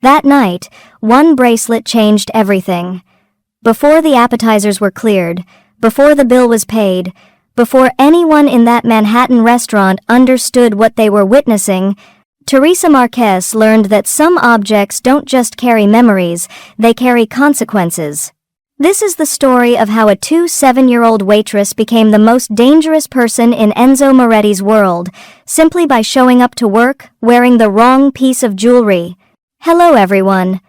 That night, one bracelet changed everything. Before the appetizers were cleared, before the bill was paid, before anyone in that Manhattan restaurant understood what they were witnessing, Teresa Marquez learned that some objects don't just carry memories, they carry consequences. This is the story of how a 7-year-old waitress became the most dangerous person in Enzo Moretti's world, simply by showing up to work wearing the wrong piece of jewelry. Hello everyone.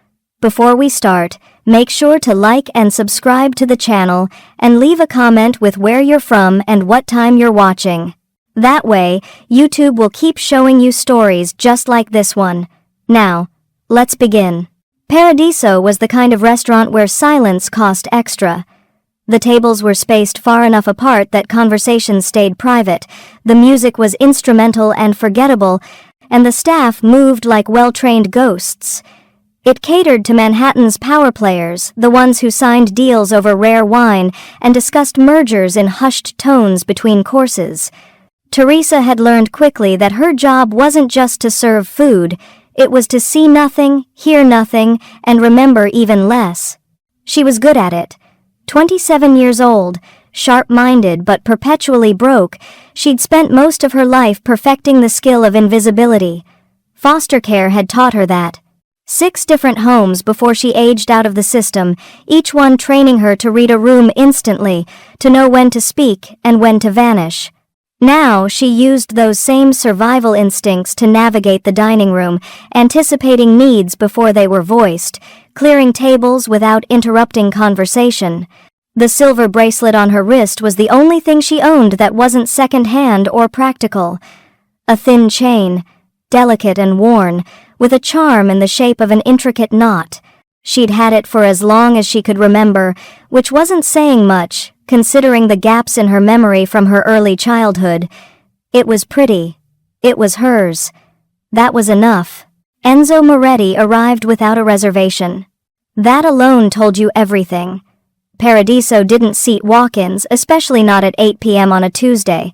Before we start, make sure to like and subscribe to the channel and leave a comment with where you're from and what time you're watching. That way, YouTube will keep showing you stories just like this one. Now, let's begin. Paradiso was the kind of restaurant where silence cost extra. The tables were spaced far enough apart that conversations stayed private, the music was instrumental and forgettable, and the staff moved like well-trained ghosts. It catered to Manhattan's power players, the ones who signed deals over rare wine and discussed mergers in hushed tones between courses. Teresa had learned quickly that her job wasn't just to serve food, it was to see nothing, hear nothing, and remember even less. She was good at it. 27 years old, sharp-minded but perpetually broke, she'd spent most of her life perfecting the skill of invisibility. Foster care had taught her that. 6 different homes before she aged out of the system, each one training her to read a room instantly, to know when to speak and when to vanish. Now she used those same survival instincts to navigate the dining room, anticipating needs before they were voiced, clearing tables without interrupting conversation. The silver bracelet on her wrist was the only thing she owned that wasn't second-hand or practical. A thin chain, delicate and worn, with a charm in the shape of an intricate knot. She'd had it for as long as she could remember, which wasn't saying much, considering the gaps in her memory from her early childhood. It was pretty. It was hers. That was enough. Enzo Moretti arrived without a reservation. That alone told you everything. Paradiso didn't seat walk-ins, especially not at 8 p.m. on a Tuesday.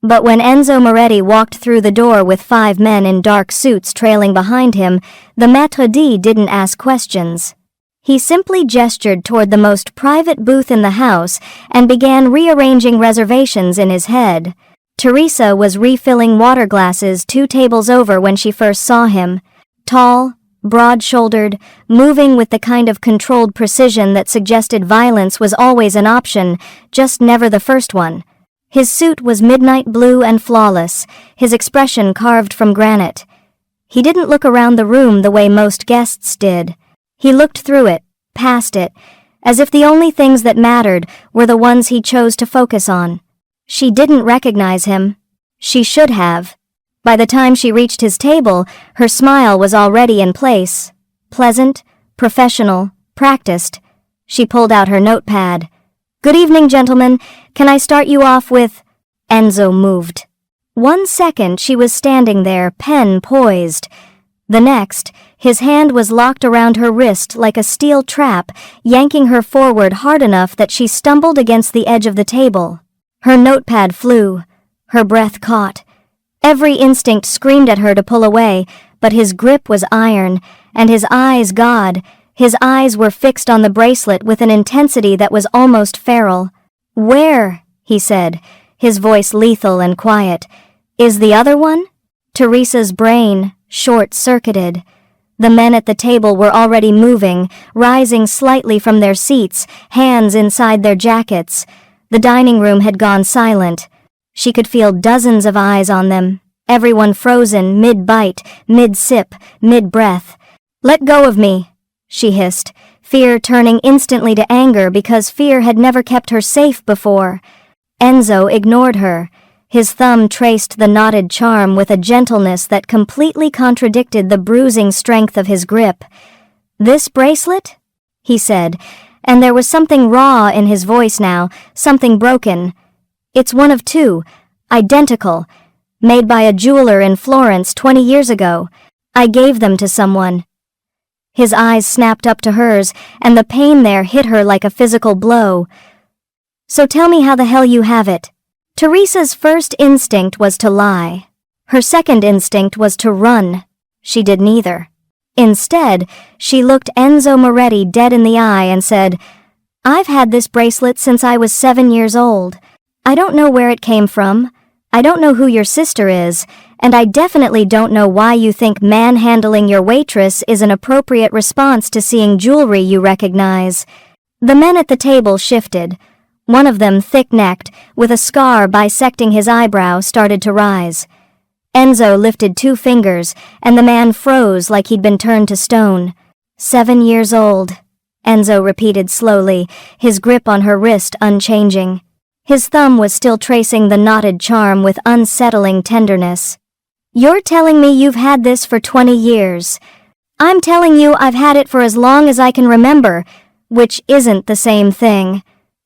But when Enzo Moretti walked through the door with 5 men in dark suits trailing behind him, the maître d' didn't ask questions. He simply gestured toward the most private booth in the house and began rearranging reservations in his head. Teresa was refilling water glasses 2 tables over when she first saw him. Tall, broad-shouldered, moving with the kind of controlled precision that suggested violence was always an option, just never the first one. His suit was midnight blue and flawless, his expression carved from granite. He didn't look around the room the way most guests did. He looked through it, past it, as if the only things that mattered were the ones he chose to focus on. She didn't recognize him. She should have. By the time she reached his table, her smile was already in place. Pleasant, professional, practiced. She pulled out her notepad. "Good evening, gentlemen. Can I start you off with—" Enzo moved. 1 second she was standing there, pen poised. The next, his hand was locked around her wrist like a steel trap, yanking her forward hard enough that she stumbled against the edge of the table. Her notepad flew. Her breath caught. Every instinct screamed at her to pull away, but his grip was iron, and his eyes, God, his eyes were fixed on the bracelet with an intensity that was almost feral. "Where?" he said, his voice lethal and quiet. "Is the other one?" Teresa's brain short-circuited. The men at the table were already moving, rising slightly from their seats, hands inside their jackets. The dining room had gone silent. She could feel dozens of eyes on them, everyone frozen mid-bite, mid-sip, mid-breath. "Let go of me," she hissed, fear turning instantly to anger because fear had never kept her safe before. Enzo ignored her. His thumb traced the knotted charm with a gentleness that completely contradicted the bruising strength of his grip. "This bracelet?" he said, and there was something raw in his voice now, something broken. "It's one of 2, identical, made by a jeweler in Florence 20 years ago. I gave them to someone." His eyes snapped up to hers, and the pain there hit her like a physical blow. "So tell me how the hell you have it." Teresa's first instinct was to lie. Her second instinct was to run. She did neither. Instead, she looked Enzo Moretti dead in the eye and said, "I've had this bracelet since I was 7 years old. I don't know where it came from. I don't know who your sister is, and I definitely don't know why you think manhandling your waitress is an appropriate response to seeing jewelry you recognize." The men at the table shifted. One of them, thick-necked, with a scar bisecting his eyebrow, started to rise. Enzo lifted 2 fingers, and the man froze like he'd been turned to stone. 7 years old, Enzo repeated slowly, his grip on her wrist unchanging. His thumb was still tracing the knotted charm with unsettling tenderness. "You're telling me you've had this for 20 years. I'm telling you I've had it for as long as I can remember, which isn't the same thing."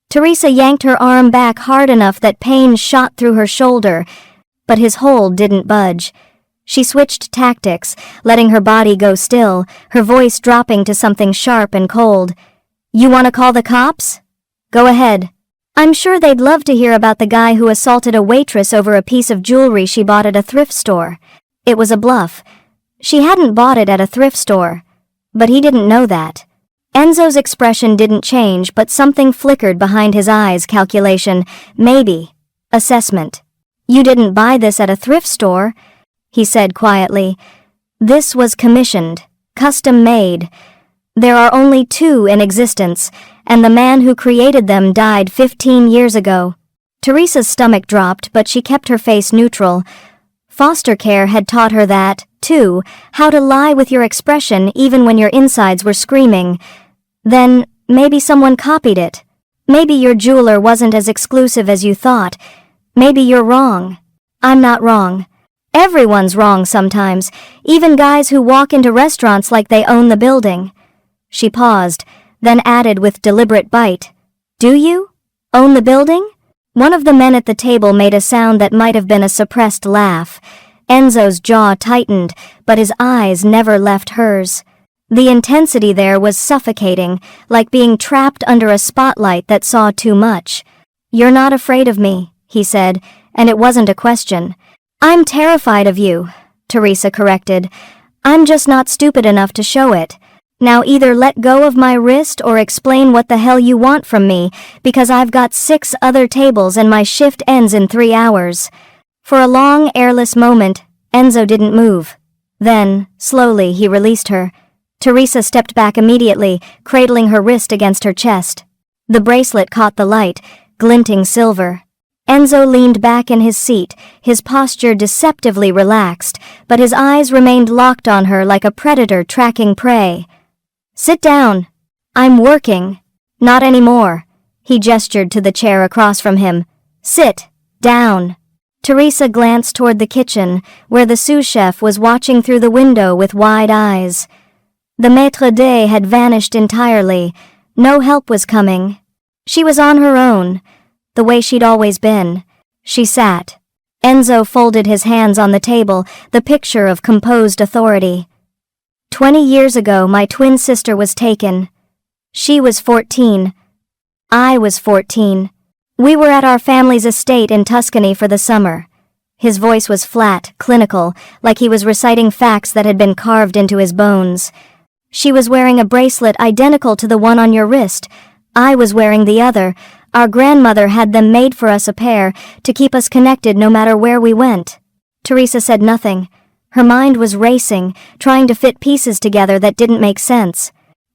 Teresa yanked her arm back hard enough that pain shot through her shoulder, but his hold didn't budge. She switched tactics, letting her body go still, her voice dropping to something sharp and cold. "You want to call the cops? Go ahead. I'm sure they'd love to hear about the guy who assaulted a waitress over a piece of jewelry she bought at a thrift store." It was a bluff. She hadn't bought it at a thrift store, but he didn't know that. Enzo's expression didn't change, but something flickered behind his eyes. Calculation, maybe. Assessment. "You didn't buy this at a thrift store," he said quietly. "This was commissioned, custom-made. There are only 2 in existence, and the man who created them died 15 years ago." Teresa's stomach dropped, but she kept her face neutral. Foster care had taught her that, too, how to lie with your expression even when your insides were screaming. Then, maybe someone copied it. Maybe your jeweler wasn't as exclusive as you thought. Maybe you're wrong. I'm not wrong. Everyone's wrong sometimes, even guys who walk into restaurants like they own the building. She paused, then added with deliberate bite, "Do you? Own the building?" One of the men at the table made a sound that might have been a suppressed laugh. Enzo's jaw tightened, but his eyes never left hers. The intensity there was suffocating, like being trapped under a spotlight that saw too much. "You're not afraid of me," he said, and it wasn't a question. "I'm terrified of you," Teresa corrected. "I'm just not stupid enough to show it. Now either let go of my wrist or explain what the hell you want from me, because I've got 6 other tables and my shift ends in 3 hours. For a long, airless moment, Enzo didn't move. Then, slowly, he released her. Teresa stepped back immediately, cradling her wrist against her chest. The bracelet caught the light, glinting silver. Enzo leaned back in his seat, his posture deceptively relaxed, but his eyes remained locked on her like a predator tracking prey. "Sit down. I'm working." "Not anymore." He gestured to the chair across from him. "Sit down." Teresa glanced toward the kitchen, where the sous chef was watching through the window with wide eyes. The maître d' had vanished entirely. No help was coming. She was on her own, the way she'd always been. She sat. Enzo folded his hands on the table, the picture of composed authority. 20 years ago, my twin sister was taken. She was 14. I was 14. We were at our family's estate in Tuscany for the summer. His voice was flat, clinical, like he was reciting facts that had been carved into his bones. She was wearing a bracelet identical to the one on your wrist. I was wearing the other. Our grandmother had them made for us, a pair, to keep us connected no matter where we went. Teresa said nothing. Her mind was racing, trying to fit pieces together that didn't make sense.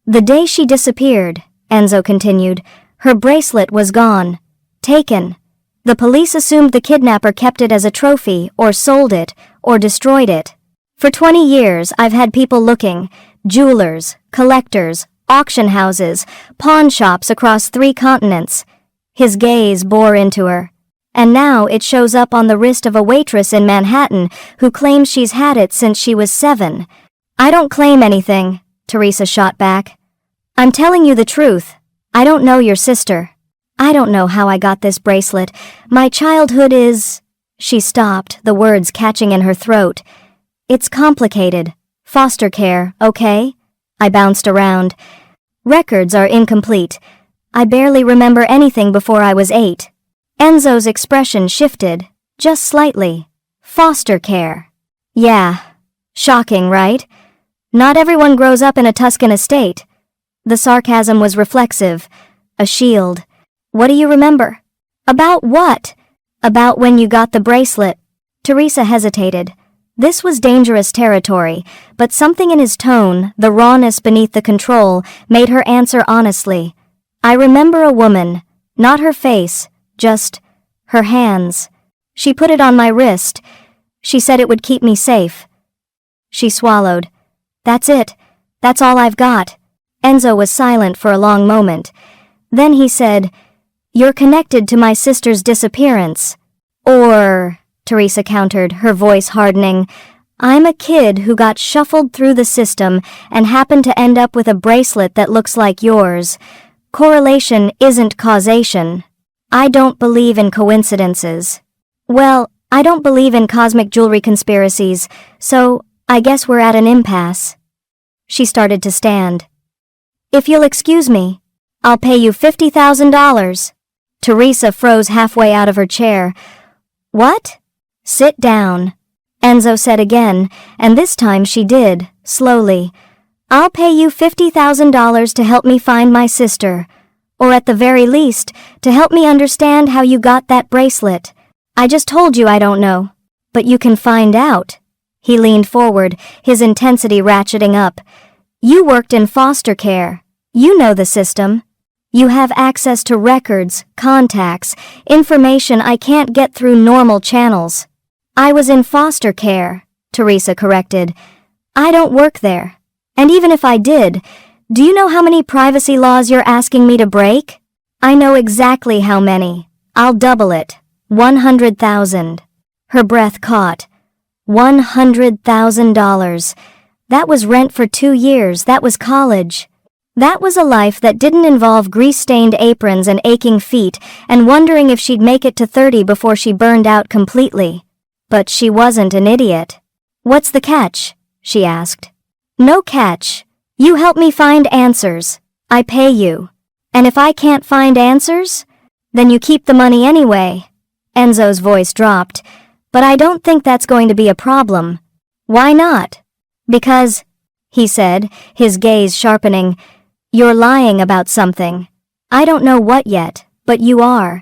The day she disappeared, Enzo continued, her bracelet was gone. Taken. The police assumed the kidnapper kept it as a trophy, or sold it, or destroyed it. For 20 years, I've had people looking, jewelers, collectors, auction houses, pawn shops across 3 continents. His gaze bore into her. And now it shows up on the wrist of a waitress in Manhattan who claims she's had it since she was 7. "I don't claim anything," Teresa shot back. "I'm telling you the truth. I don't know your sister. I don't know how I got this bracelet. My childhood is—" She stopped, the words catching in her throat. "It's complicated. Foster care, okay?" I bounced around. "Records are incomplete. I barely remember anything before I was 8. Enzo's expression shifted, just slightly. "Foster care. Yeah. Shocking, right? Not everyone grows up in a Tuscan estate. The sarcasm was reflexive, a shield. What do you remember? About what? About when you got the bracelet. Teresa hesitated. This was dangerous territory, but something in his tone, the rawness beneath the control, made her answer honestly. I remember a woman, not her face, just her hands. She put it on my wrist. She said it would keep me safe. She swallowed. That's it. That's all I've got. Enzo was silent for a long moment. Then he said, You're connected to my sister's disappearance. Or, Teresa countered, her voice hardening, I'm a kid who got shuffled through the system and happened to end up with a bracelet that looks like yours. Correlation isn't causation. I don't believe in coincidences. Well, I don't believe in cosmic jewelry conspiracies, so I guess we're at an impasse. She started to stand. If you'll excuse me, I'll pay you $50,000. Teresa froze halfway out of her chair. What? Sit down, Enzo said again, and this time she did, slowly. I'll pay you $50,000 to help me find my sister, or at the very least, to help me understand how you got that bracelet. I just told you I don't know, but you can find out. He leaned forward, his intensity ratcheting up. You worked in foster care. You know the system. You have access to records, contacts, information I can't get through normal channels. I was in foster care, Teresa corrected. I don't work there. And even if I did, do you know how many privacy laws you're asking me to break? I know exactly how many. I'll double it. 100,000. Her breath caught. $100,000. That was rent for 2 years. That was college. That was a life that didn't involve grease-stained aprons and aching feet and wondering if she'd make it to 30 before she burned out completely. But she wasn't an idiot. What's the catch? She asked. No catch. You help me find answers. I pay you. And if I can't find answers, then you keep the money anyway. Enzo's voice dropped. But I don't think that's going to be a problem. Why not? Because, he said, his gaze sharpening, you're lying about something. I don't know what yet, but you are.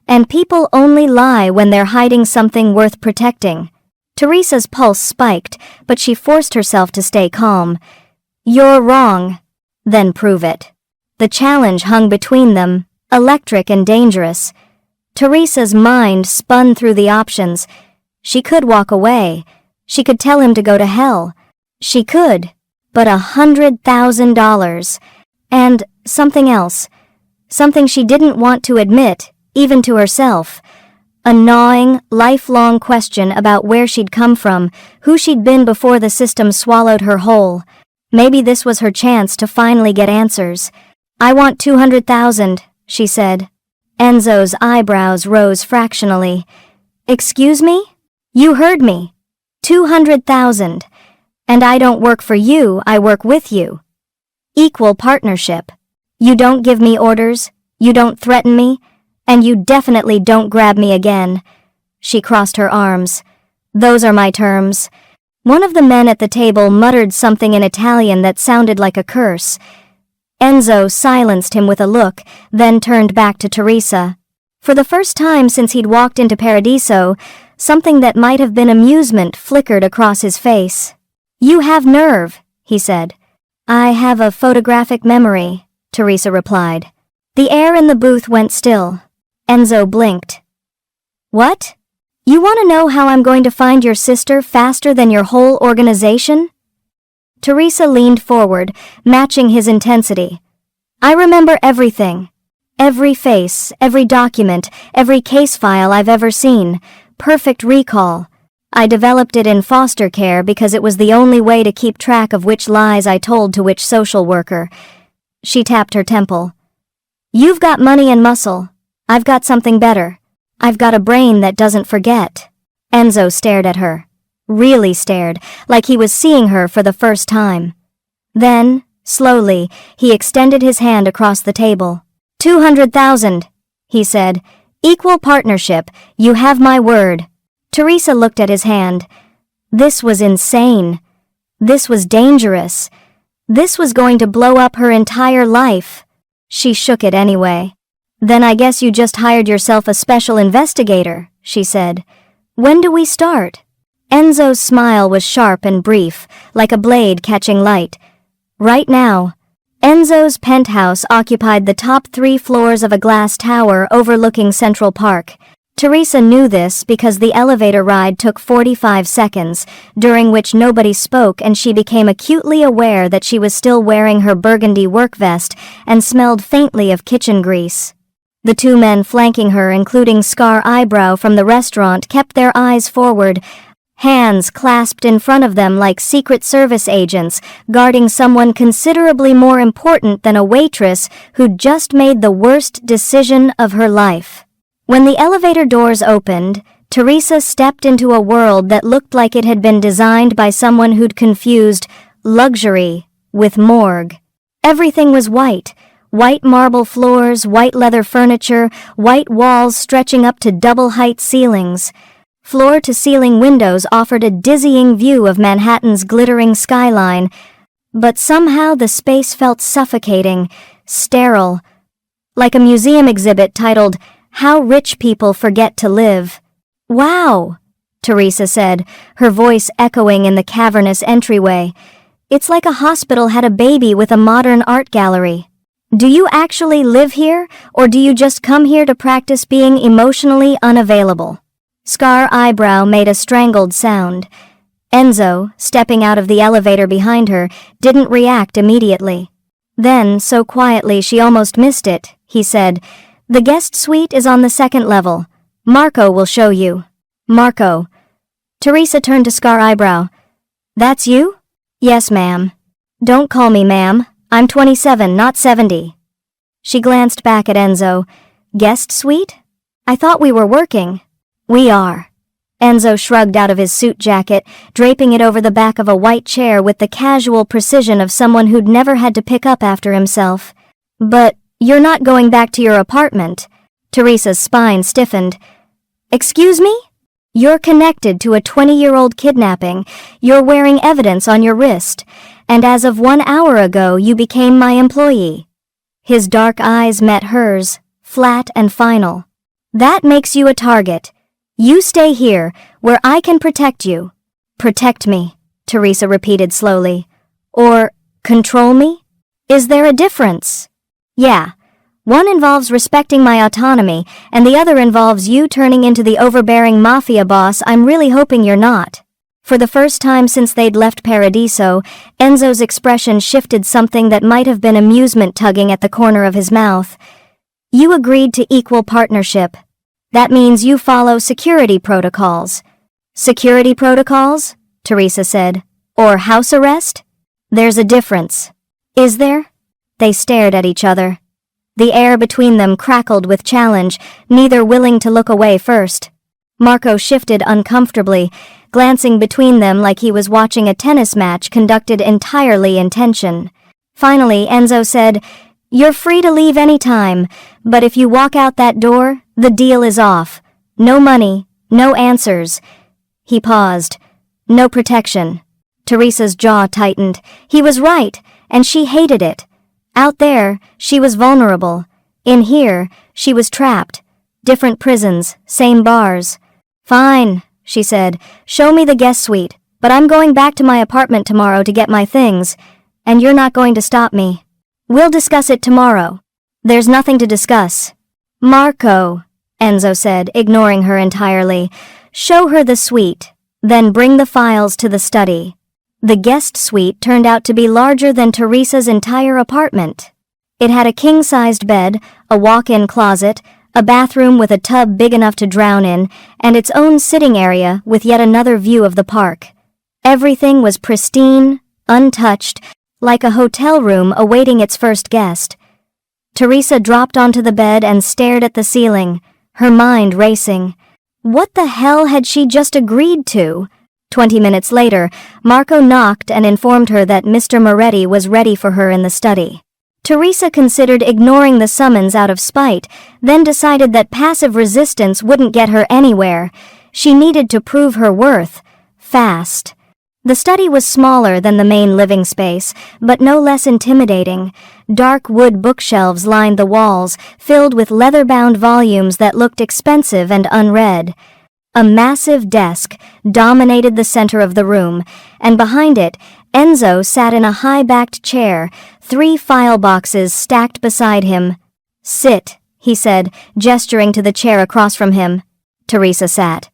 And people only lie when they're hiding something worth protecting. Teresa's pulse spiked, but she forced herself to stay calm. You're wrong. Then prove it. The challenge hung between them, electric and dangerous. Teresa's mind spun through the options. She could walk away. She could tell him to go to hell. She could. But $100,000. And something else. Something she didn't want to admit, even to herself. A gnawing, lifelong question about where she'd come from, who she'd been before the system swallowed her whole. Maybe this was her chance to finally get answers. I want $200,000, she said. Enzo's eyebrows rose fractionally. Excuse me? You heard me. 200,000. And I don't work for you, I work with you. Equal partnership. You don't give me orders, you don't threaten me, and you definitely don't grab me again. She crossed her arms. Those are my terms. One of the men at the table muttered something in Italian that sounded like a curse. Enzo silenced him with a look, then turned back to Teresa. For the first time since he'd walked into Paradiso, something that might have been amusement flickered across his face. You have nerve, he said. I have a photographic memory, Teresa replied. The air in the booth went still. Enzo blinked. What? You want to know how I'm going to find your sister faster than your whole organization? Teresa leaned forward, matching his intensity. I remember everything. Every face, every document, every case file I've ever seen. Perfect recall. I developed it in foster care because it was the only way to keep track of which lies I told to which social worker. She tapped her temple. You've got money and muscle. I've got something better. I've got a brain that doesn't forget. Enzo stared at her. Really stared, like he was seeing her for the first time. Then, slowly, he extended his hand across the table. 200,000, he said. Equal partnership, you have my word. Teresa looked at his hand. This was insane. This was dangerous. This was going to blow up her entire life. She shook it anyway. "Then I guess you just hired yourself a special investigator," she said. "When do we start?" Enzo's smile was sharp and brief, like a blade catching light. "Right now." Enzo's penthouse occupied the top 3 floors of a glass tower overlooking Central Park. Teresa knew this because the elevator ride took 45 seconds, during which nobody spoke, and she became acutely aware that she was still wearing her burgundy work vest and smelled faintly of kitchen grease. The 2 men flanking her, including Scar Eyebrow from the restaurant, kept their eyes forward, hands clasped in front of them like Secret Service agents, guarding someone considerably more important than a waitress who'd just made the worst decision of her life. When the elevator doors opened, Teresa stepped into a world that looked like it had been designed by someone who'd confused luxury with morgue. Everything was white. White marble floors, white leather furniture, white walls stretching up to double-height ceilings. Floor-to-ceiling windows offered a dizzying view of Manhattan's glittering skyline, but somehow the space felt suffocating, sterile, like a museum exhibit titled, "How Rich People Forget to Live." "Wow," Teresa said, her voice echoing in the cavernous entryway. "It's like a hospital had a baby with a modern art gallery." "Do you actually live here, or do you just come here to practice being emotionally unavailable?" Scar Eyebrow made a strangled sound. Enzo, stepping out of the elevator behind her, didn't react immediately. Then, so quietly she almost missed it, he said, "The guest suite is on the 2nd level. Marco will show you." "Marco." Teresa turned to Scar Eyebrow. "That's you?" "Yes, ma'am." "Don't call me ma'am. I'm 27, not 70. She glanced back at Enzo. "Guest suite? I thought we were working." "We are." Enzo shrugged out of his suit jacket, draping it over the back of a white chair with the casual precision of someone who'd never had to pick up after himself. "But you're not going back to your apartment." Teresa's spine stiffened. "Excuse me? You're connected to a 20-year-old kidnapping. You're wearing evidence on your wrist. And as of 1 hour ago, you became my employee." His dark eyes met hers, flat and final. "That makes you a target. You stay here, where I can protect you." "Protect me," Teresa repeated slowly. "Or control me? Is there a difference?" "Yeah. One involves respecting my autonomy, and the other involves you turning into the overbearing mafia boss I'm really hoping you're not." For the first time since they'd left Paradiso, Enzo's expression shifted, something that might have been amusement tugging at the corner of his mouth. "You agreed to equal partnership. That means you follow security protocols." "Security protocols?" Teresa said. "Or house arrest?" "There's a difference." "Is there?" They stared at each other. The air between them crackled with challenge, neither willing to look away first. Marco shifted uncomfortably, glancing between them like he was watching a tennis match conducted entirely in tension. Finally, Enzo said, "You're free to leave any time, but if you walk out that door, the deal is off. No money, no answers." He paused. "No protection." Teresa's jaw tightened. He was right, and she hated it. Out there, she was vulnerable. In here, she was trapped. Different prisons, same bars. "Fine," she said. "Show me the guest suite, but I'm going back to my apartment tomorrow to get my things, and you're not going to stop me. We'll discuss it tomorrow." "There's nothing to discuss." "Marco," Enzo said, ignoring her entirely. "Show her the suite, then bring the files to the study." The guest suite turned out to be larger than Teresa's entire apartment. It had a king-sized bed, a walk-in closet, a bathroom with a tub big enough to drown in, and its own sitting area with yet another view of the park. Everything was pristine, untouched, like a hotel room awaiting its first guest. Teresa dropped onto the bed and stared at the ceiling, her mind racing. What the hell had she just agreed to? 20 minutes later, Marco knocked and informed her that Mr. Moretti was ready for her in the study. Teresa considered ignoring the summons out of spite, then decided that passive resistance wouldn't get her anywhere. She needed to prove her worth. Fast. The study was smaller than the main living space, but no less intimidating. Dark wood bookshelves lined the walls, filled with leather-bound volumes that looked expensive and unread. A massive desk dominated the center of the room, and behind it, Enzo sat in a high-backed chair, 3 file boxes stacked beside him. "Sit," he said, gesturing to the chair across from him. Teresa sat.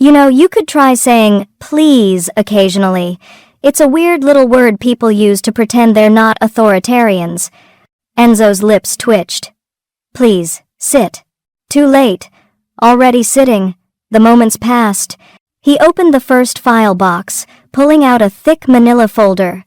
"You know, you could try saying, 'please' occasionally. It's a weird little word people use to pretend they're not authoritarians." Enzo's lips twitched. "Please, sit." Too late. Already sitting. The moments passed. He opened the first file box, pulling out a thick manila folder.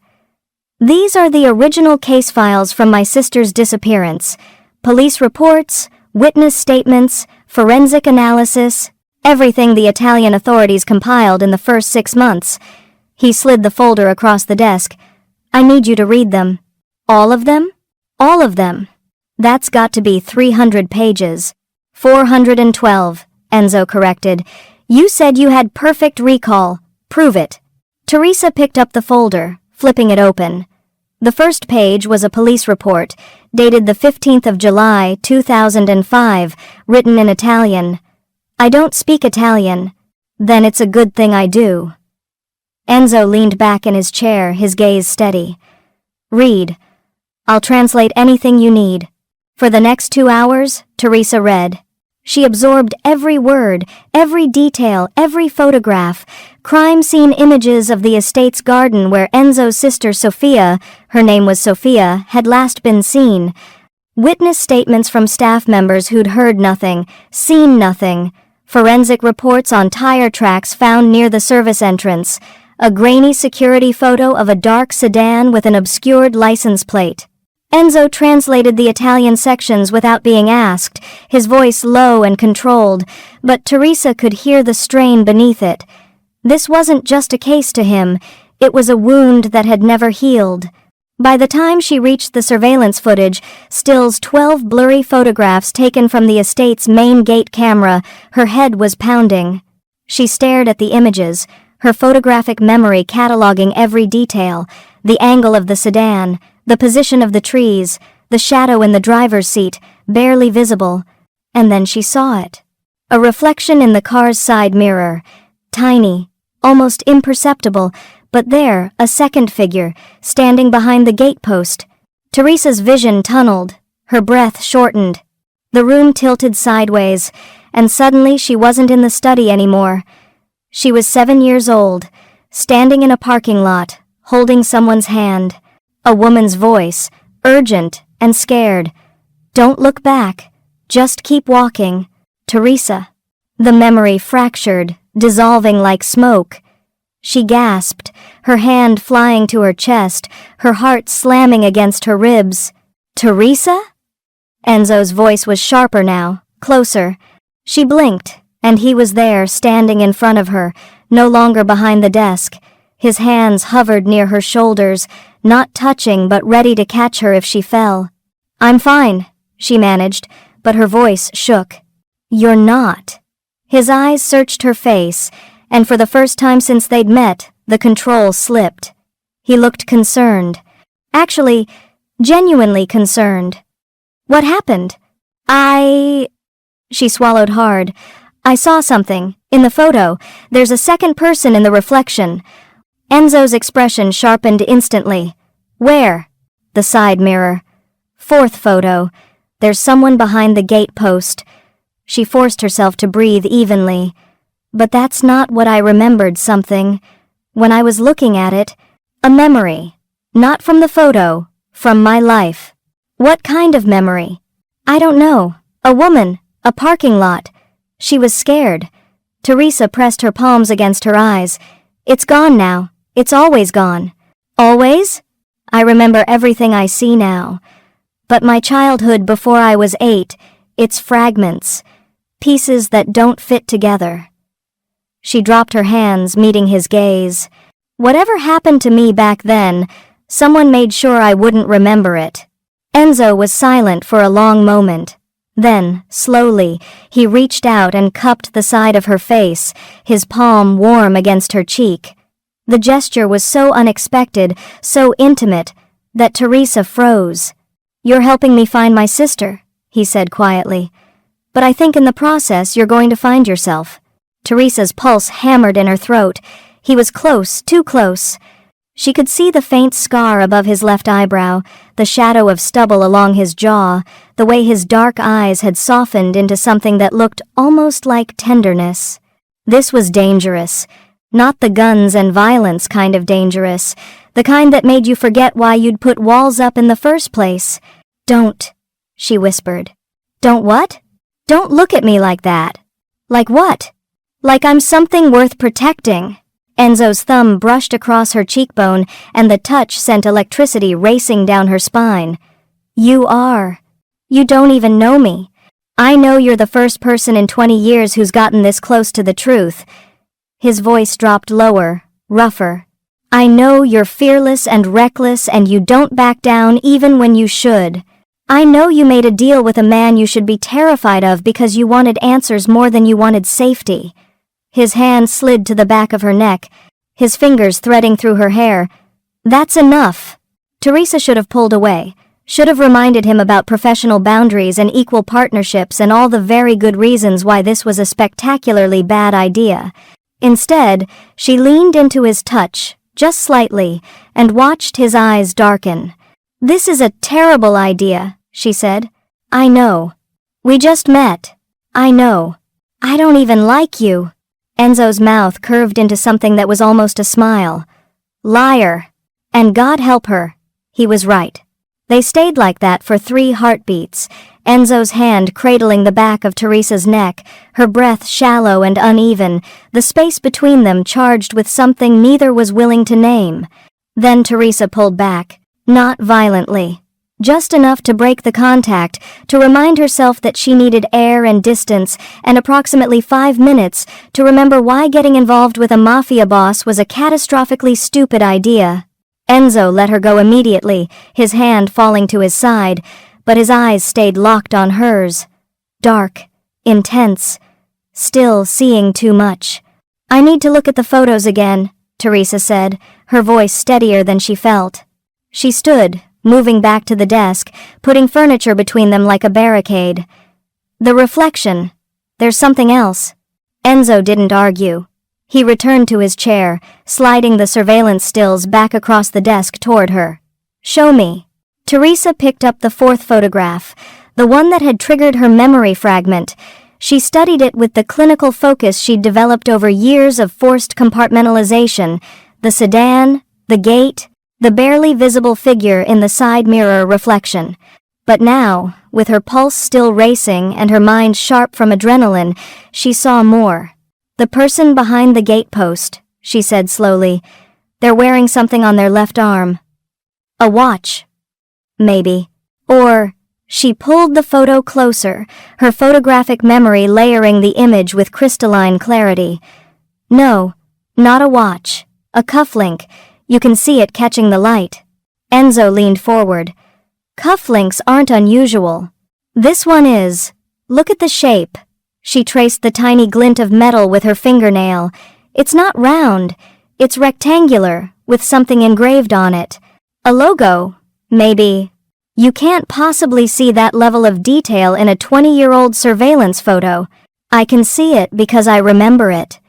"These are the original case files from my sister's disappearance. Police reports, witness statements, forensic analysis, everything the Italian authorities compiled in the first 6 months." He slid the folder across the desk. "I need you to read them." "All of them?" "All of them." "That's got to be 300 pages. 412, Enzo corrected. "You said you had perfect recall. Prove it." Teresa picked up the folder, flipping it open. The first page was a police report, dated the 15th of July, 2005, written in Italian. "I don't speak Italian." "Then it's a good thing I do." Enzo leaned back in his chair, his gaze steady. "Read. I'll translate anything you need." For the next 2 hours, Teresa read. She absorbed every word, every detail, every photograph, crime scene images of the estate's garden where Enzo's sister Sofia, her name was Sofia, had last been seen. Witness statements from staff members who'd heard nothing, seen nothing. Forensic reports on tire tracks found near the service entrance. A grainy security photo of a dark sedan with an obscured license plate. Enzo translated the Italian sections without being asked, his voice low and controlled, but Teresa could hear the strain beneath it. This wasn't just a case to him, it was a wound that had never healed. By the time she reached the surveillance footage, Still's 12 blurry photographs taken from the estate's main gate camera, her head was pounding. She stared at the images, her photographic memory cataloging every detail, the angle of the sedan, the position of the trees, the shadow in the driver's seat, barely visible. And then she saw it. A reflection in the car's side mirror. Tiny, almost imperceptible, but there, a second figure, standing behind the gate post. Teresa's vision tunneled, her breath shortened. The room tilted sideways, and suddenly she wasn't in the study anymore. She was 7 years old, standing in a parking lot, holding someone's hand. A woman's voice, urgent and scared. "Don't look back. Just keep walking. Teresa." The memory fractured, dissolving like smoke. She gasped, her hand flying to her chest, her heart slamming against her ribs. "Teresa?" Enzo's voice was sharper now, closer. She blinked, and he was there, standing in front of her, no longer behind the desk. His hands hovered near her shoulders, not touching but ready to catch her if she fell. "I'm fine," she managed, but her voice shook. "You're not." His eyes searched her face, and for the first time since they'd met, the control slipped. He looked concerned. Actually, genuinely concerned. "What happened?" She swallowed hard. "I saw something. In the photo, there's a second person in the reflection." Enzo's expression sharpened instantly. "Where?" "The side mirror." "Fourth photo. There's someone behind the gate post." She forced herself to breathe evenly. "But that's not what I remembered something. When I was looking at it, a memory. Not from the photo, from my life." "What kind of memory?" "I don't know. A woman, a parking lot." She was scared. Teresa pressed her palms against her eyes. "It's gone now. It's always gone." "Always?" "I remember everything I see now. But my childhood before I was 8, it's fragments, pieces that don't fit together." She dropped her hands, meeting his gaze. "Whatever happened to me back then, someone made sure I wouldn't remember it." Enzo was silent for a long moment. Then, slowly, he reached out and cupped the side of her face, his palm warm against her cheek. The gesture was so unexpected, so intimate, that Teresa froze. "You're helping me find my sister," he said quietly. "But I think in the process you're going to find yourself." Teresa's pulse hammered in her throat. He was close, too close. She could see the faint scar above his left eyebrow, the shadow of stubble along his jaw, the way his dark eyes had softened into something that looked almost like tenderness. This was dangerous. Not the guns and violence kind of dangerous, the kind that made you forget why you'd put walls up in the first place. "Don't," she whispered. "Don't what?" "Don't look at me like that." "Like what?" "Like I'm something worth protecting." Enzo's thumb brushed across her cheekbone, and the touch sent electricity racing down her spine. "You are. You don't even know me. I know you're the first person in 20 years who's gotten this close to the truth." His voice dropped lower, rougher. "I know you're fearless and reckless, and you don't back down even when you should. I know you made a deal with a man you should be terrified of because you wanted answers more than you wanted safety." His hand slid to the back of her neck, his fingers threading through her hair. "That's enough." Teresa should have pulled away, should have reminded him about professional boundaries and equal partnerships and all the very good reasons why this was a spectacularly bad idea. Instead, she leaned into his touch, just slightly, and watched his eyes darken. "This is a terrible idea," she said. "I know. We just met. I know. I don't even like you." Enzo's mouth curved into something that was almost a smile. Liar. And God help her. He was right. They stayed like that for 3 heartbeats, Enzo's hand cradling the back of Teresa's neck, her breath shallow and uneven, the space between them charged with something neither was willing to name. Then Teresa pulled back, not violently. Just enough to break the contact, to remind herself that she needed air and distance, and approximately 5 minutes to remember why getting involved with a mafia boss was a catastrophically stupid idea. Enzo let her go immediately, his hand falling to his side, but his eyes stayed locked on hers. Dark, intense, still seeing too much. "I need to look at the photos again," Teresa said, her voice steadier than she felt. She stood, moving back to the desk, putting furniture between them like a barricade. "The reflection. There's something else." Enzo didn't argue. He returned to his chair, sliding the surveillance stills back across the desk toward her. "Show me." Teresa picked up the 4th photograph, the one that had triggered her memory fragment. She studied it with the clinical focus she'd developed over years of forced compartmentalization, the sedan, the gate, the barely visible figure in the side mirror reflection. But now, with her pulse still racing and her mind sharp from adrenaline, she saw more. "The person behind the gatepost," she said slowly. "They're wearing something on their left arm. A watch. Maybe. Or..." She pulled the photo closer, her photographic memory layering the image with crystalline clarity. "No, not a watch. A cufflink. You can see it catching the light." Enzo leaned forward. "Cufflinks aren't unusual. This one is. Look at the shape." She traced the tiny glint of metal with her fingernail. "It's not round. It's rectangular, with something engraved on it. A logo, maybe." "You can't possibly see that level of detail in a 20-year-old surveillance photo." "I can see it because I remember it."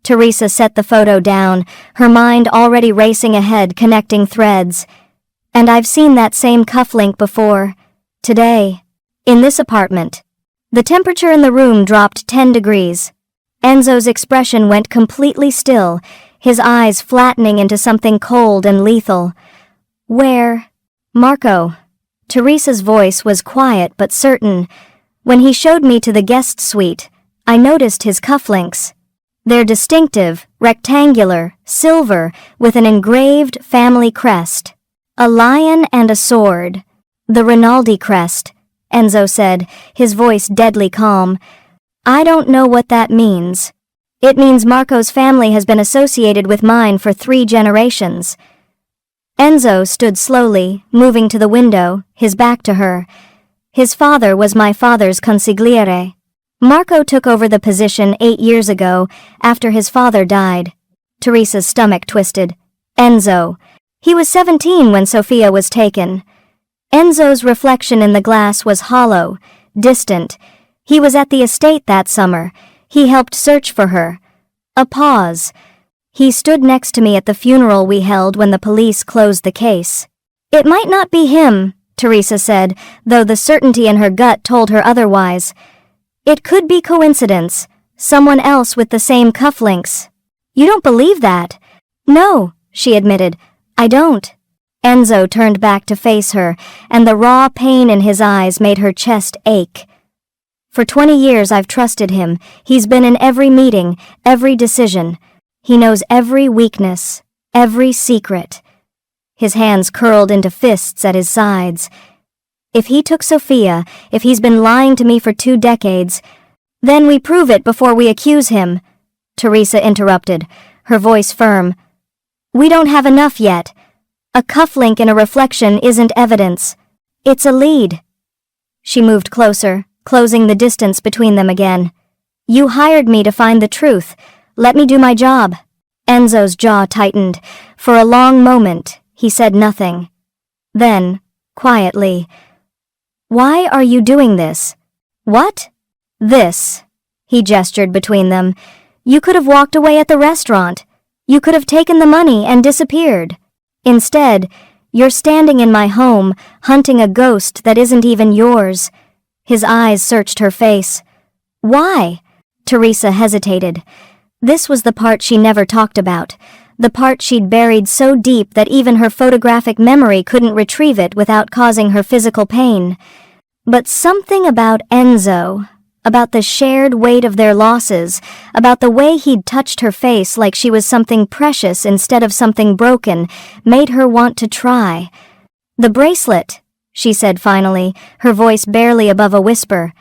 Teresa set the photo down, her mind already racing ahead, connecting threads. "And I've seen that same cufflink before. Today. In this apartment." The temperature in the room dropped 10 degrees. Enzo's expression went completely still, his eyes flattening into something cold and lethal. "Where?" "Marco." Teresa's voice was quiet but certain. "When he showed me to the guest suite, I noticed his cufflinks. They're distinctive, rectangular, silver, with an engraved family crest. A lion and a sword. The Rinaldi crest," Enzo said, his voice deadly calm. "I don't know what that means. It means Marco's family has been associated with mine for 3 generations." Enzo stood slowly, moving to the window, his back to her. "His father was my father's consigliere. Marco took over the position 8 years ago, after his father died. Teresa's stomach twisted. Enzo. He was 17 when Sophia was taken. Enzo's reflection in the glass was hollow, distant. He was at the estate that summer. He helped search for her. A pause. He stood next to me at the funeral we held when the police closed the case. It might not be him, Teresa said, though the certainty in her gut told her otherwise. It could be coincidence. Someone else with the same cufflinks. You don't believe that? No, she admitted. I don't. Enzo turned back to face her, and the raw pain in his eyes made her chest ache. For 20 years I've trusted him. He's been in every meeting, every decision. He knows every weakness, every secret. His hands curled into fists at his sides. If he took Sophia, if he's been lying to me for 2 decades, then we prove it before we accuse him, Teresa interrupted, her voice firm. We don't have enough yet. A cufflink in a reflection isn't evidence. It's a lead. She moved closer, closing the distance between them again. You hired me to find the truth. Let me do my job. Enzo's jaw tightened. For a long moment, he said nothing. Then, quietly, why are you doing this? What? This. He gestured between them. You could have walked away at the restaurant. You could have taken the money and disappeared. Instead, you're standing in my home, hunting a ghost that isn't even yours. His eyes searched her face. Why? Teresa hesitated. This was the part she never talked about, the part she'd buried so deep that even her photographic memory couldn't retrieve it without causing her physical pain. But something about Enzo, about the shared weight of their losses, about the way he'd touched her face like she was something precious instead of something broken, made her want to try. The bracelet, she said finally, her voice barely above a whisper.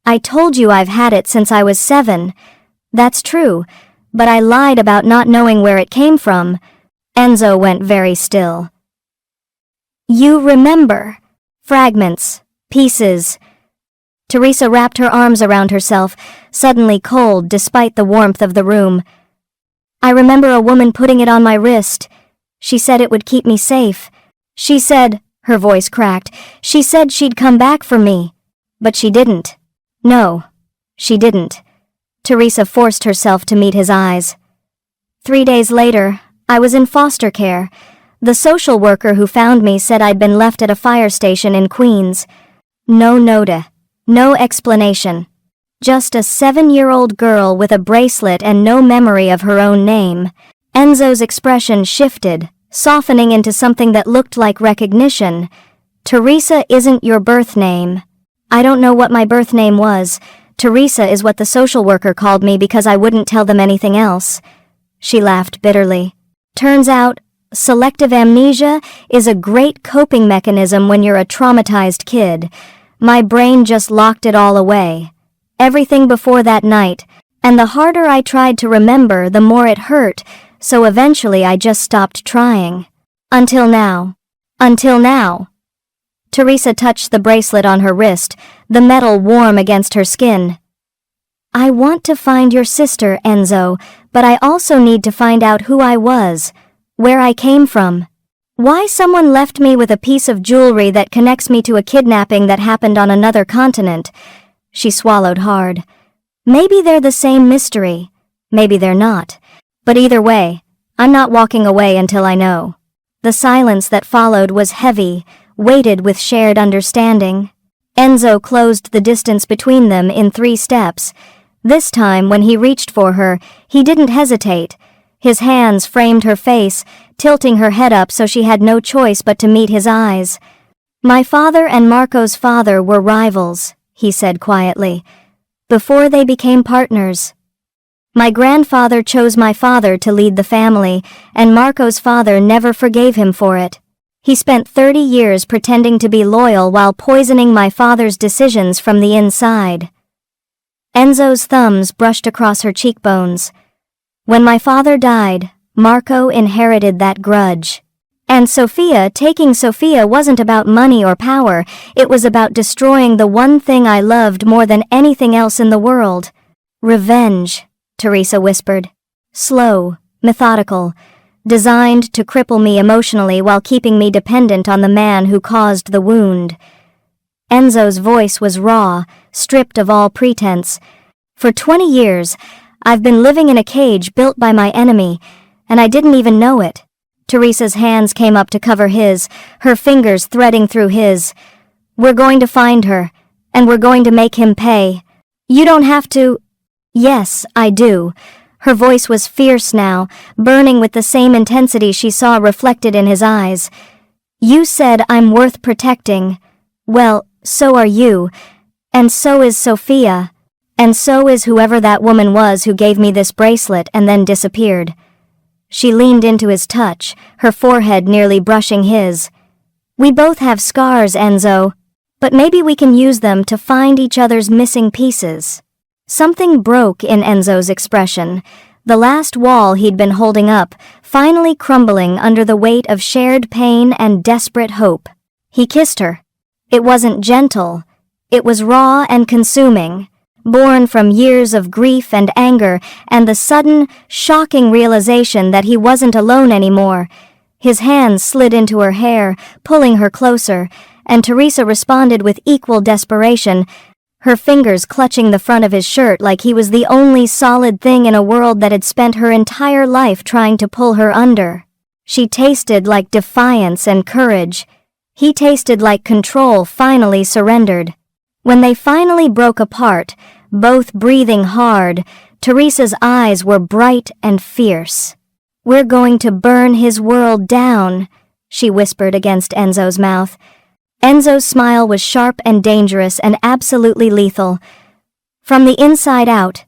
I told you I've had it since I was 7. That's true, but I lied about not knowing where it came from. Enzo went very still. You remember. Fragments, pieces. Teresa wrapped her arms around herself, suddenly cold despite the warmth of the room. I remember a woman putting it on my wrist. She said it would keep me safe. She said, her voice cracked, she said she'd come back for me. But she didn't. No, she didn't. Teresa forced herself to meet his eyes. 3 days later, I was in foster care. The social worker who found me said I'd been left at a fire station in Queens. No nota, no explanation. Just a 7-year-old girl with a bracelet and no memory of her own name. Enzo's expression shifted, softening into something that looked like recognition. Teresa isn't your birth name. I don't know what my birth name was. Teresa is what the social worker called me because I wouldn't tell them anything else. She laughed bitterly. Turns out, selective amnesia is a great coping mechanism when you're a traumatized kid. My brain just locked it all away. Everything before that night, and the harder I tried to remember, the more it hurt, so eventually I just stopped trying. Until now. Until now. Teresa touched the bracelet on her wrist, the metal warm against her skin. I want to find your sister, Enzo, but I also need to find out who I was, where I came from. Why someone left me with a piece of jewelry that connects me to a kidnapping that happened on another continent. She swallowed hard. Maybe they're the same mystery. Maybe they're not. But either way, I'm not walking away until I know. The silence that followed was heavy, weighted with shared understanding. Enzo closed the distance between them in 3 steps. This time, when he reached for her, he didn't hesitate. His hands framed her face, tilting her head up so she had no choice but to meet his eyes. My father and Marco's father were rivals, he said quietly, before they became partners. My grandfather chose my father to lead the family, and Marco's father never forgave him for it. He spent 30 years pretending to be loyal while poisoning my father's decisions from the inside. Enzo's thumbs brushed across her cheekbones. When my father died, Marco inherited that grudge. And taking Sophia wasn't about money or power, it was about destroying the one thing I loved more than anything else in the world. Revenge, Teresa whispered. Slow, methodical, designed to cripple me emotionally while keeping me dependent on the man who caused the wound. Enzo's voice was raw, stripped of all pretense. For 20 years, I've been living in a cage built by my enemy, and I didn't even know it. Teresa's hands came up to cover his, her fingers threading through his. We're going to find her, and we're going to make him pay. You don't have to. Yes, I do. Her voice was fierce now, burning with the same intensity she saw reflected in his eyes. You said I'm worth protecting. Well, so are you. And so is Sophia. And so is whoever that woman was who gave me this bracelet and then disappeared. She leaned into his touch, her forehead nearly brushing his. We both have scars, Enzo, but maybe we can use them to find each other's missing pieces. Something broke in Enzo's expression, the last wall he'd been holding up, finally crumbling under the weight of shared pain and desperate hope. He kissed her. It wasn't gentle. It was raw and consuming, born from years of grief and anger and the sudden, shocking realization that he wasn't alone anymore. His hands slid into her hair, pulling her closer, and Teresa responded with equal desperation, her fingers clutching the front of his shirt like he was the only solid thing in a world that had spent her entire life trying to pull her under. She tasted like defiance and courage. He tasted like control finally surrendered. When they finally broke apart, both breathing hard, Teresa's eyes were bright and fierce. We're going to burn his world down, she whispered against Enzo's mouth. Enzo's smile was sharp and dangerous and absolutely lethal. From the inside out,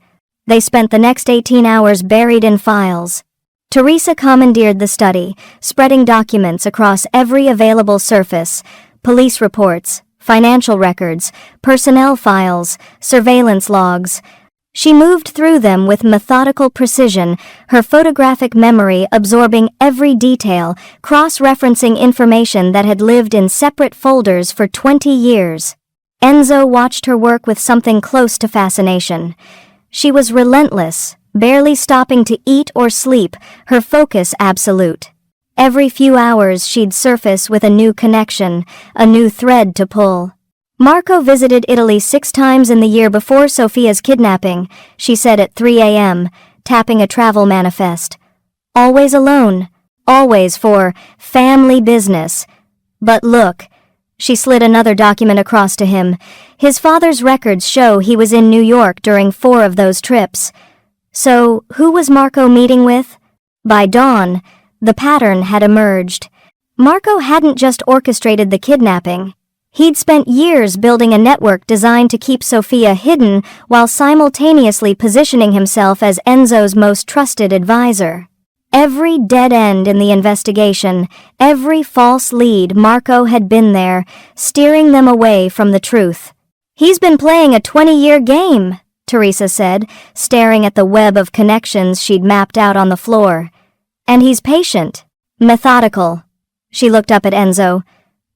they spent the next 18 hours buried in files. Teresa commandeered the study, spreading documents across every available surface, police reports, financial records, personnel files, surveillance logs. She moved through them with methodical precision, her photographic memory absorbing every detail, cross-referencing information that had lived in separate folders for 20 years. Enzo watched her work with something close to fascination. She was relentless, barely stopping to eat or sleep, her focus absolute. Every few hours she'd surface with a new connection, a new thread to pull. Marco visited Italy 6 times in the year before Sophia's kidnapping, she said at 3 a.m., tapping a travel manifest. Always alone, always for family business. But look, she slid another document across to him. His father's records show he was in New York during 4 of those trips. So, who was Marco meeting with? By dawn, the pattern had emerged. Marco hadn't just orchestrated the kidnapping. He'd spent years building a network designed to keep Sophia hidden while simultaneously positioning himself as Enzo's most trusted advisor. Every dead end in the investigation, every false lead, Marco had been there, steering them away from the truth. He's been playing a 20-year game, Teresa said, staring at the web of connections she'd mapped out on the floor. And he's patient, methodical. She looked up at Enzo.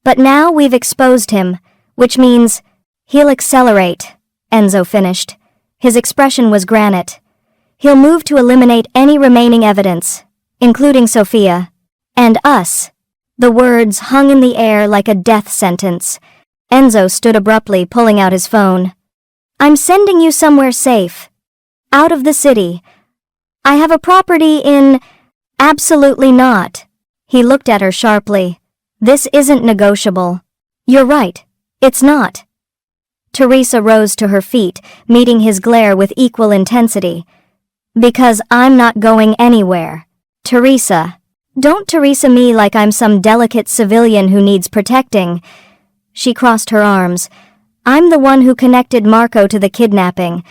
But now we've exposed him, which means he'll accelerate, Enzo finished. His expression was granite. He'll move to eliminate any remaining evidence, including Sophia. And us. The words hung in the air like a death sentence. Enzo stood abruptly, pulling out his phone. I'm sending you somewhere safe. Out of the city. I have a property in... Absolutely not. He looked at her sharply. This isn't negotiable. You're right. It's not. Teresa rose to her feet, meeting his glare with equal intensity. Because I'm not going anywhere. Teresa. Don't Teresa me like I'm some delicate civilian who needs protecting. She crossed her arms. I'm the one who connected Marco to the kidnapping.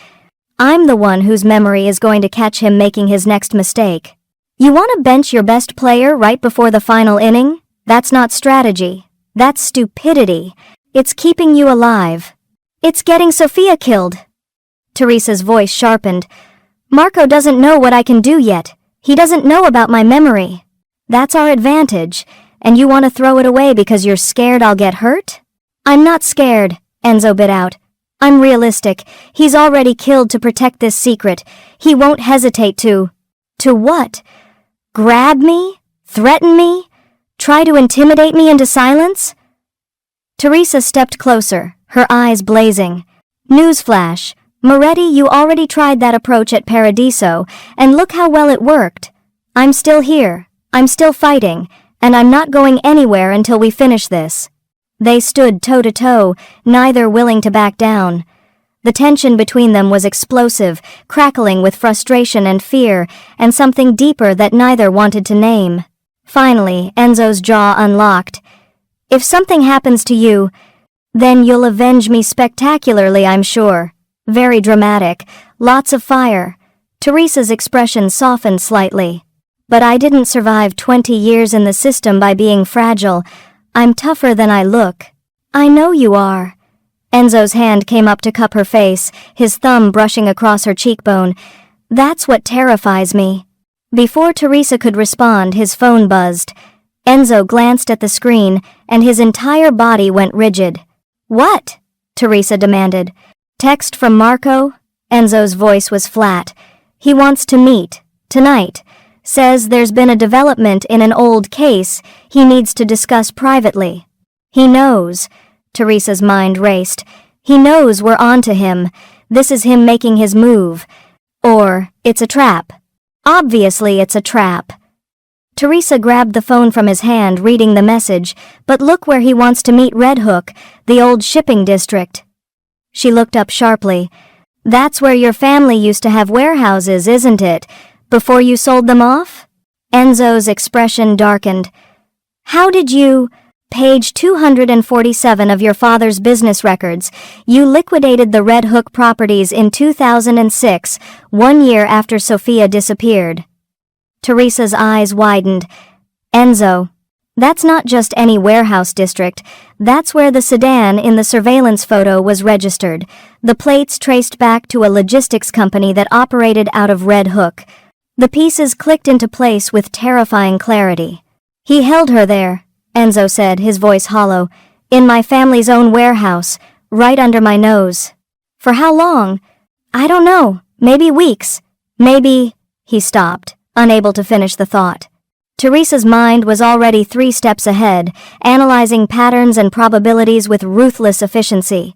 I'm the one whose memory is going to catch him making his next mistake. You want to bench your best player right before the final inning? That's not strategy. That's stupidity. It's keeping you alive. It's getting Sophia killed. Teresa's voice sharpened. Marco doesn't know what I can do yet. He doesn't know about my memory. That's our advantage, and you want to throw it away because you're scared I'll get hurt? I'm not scared, Enzo bit out. I'm realistic. He's already killed to protect this secret. He won't hesitate to... To what? Grab me? Threaten me? Try to intimidate me into silence? Teresa stepped closer, her eyes blazing. Newsflash. Moretti, you already tried that approach at Paradiso, and look how well it worked. I'm still here. I'm still fighting, and I'm not going anywhere until we finish this. They stood toe-to-toe, neither willing to back down. The tension between them was explosive, crackling with frustration and fear, and something deeper that neither wanted to name. Finally, Enzo's jaw unlocked. If something happens to you, then you'll avenge me spectacularly, I'm sure. Very dramatic, lots of fire. Teresa's expression softened slightly. But I didn't survive 20 years in the system by being fragile. I'm tougher than I look. I know you are. Enzo's hand came up to cup her face, his thumb brushing across her cheekbone. That's what terrifies me. Before Teresa could respond, his phone buzzed. Enzo glanced at the screen, and his entire body went rigid. What? Teresa demanded. Text from Marco? Enzo's voice was flat. He wants to meet. Tonight. Says there's been a development in an old case he needs to discuss privately. He knows. Teresa's mind raced. He knows we're on to him. This is him making his move. Or, it's a trap. Obviously it's a trap. Teresa grabbed the phone from his hand, reading the message. But look where he wants to meet Red Hook, the old shipping district. She looked up sharply. That's where your family used to have warehouses, isn't it? Before you sold them off? Enzo's expression darkened. How did you... Page 247 of your father's business records. You liquidated the Red Hook properties in 2006, 1 year after Sophia disappeared. Teresa's eyes widened. Enzo, that's not just any warehouse district. That's where the sedan in the surveillance photo was registered. The plates traced back to a logistics company that operated out of Red Hook. The pieces clicked into place with terrifying clarity. He held her there, Enzo said, his voice hollow, in my family's own warehouse, right under my nose. For how long? I don't know. Maybe weeks. Maybe... He stopped, unable to finish the thought. Teresa's mind was already 3 steps ahead, analyzing patterns and probabilities with ruthless efficiency.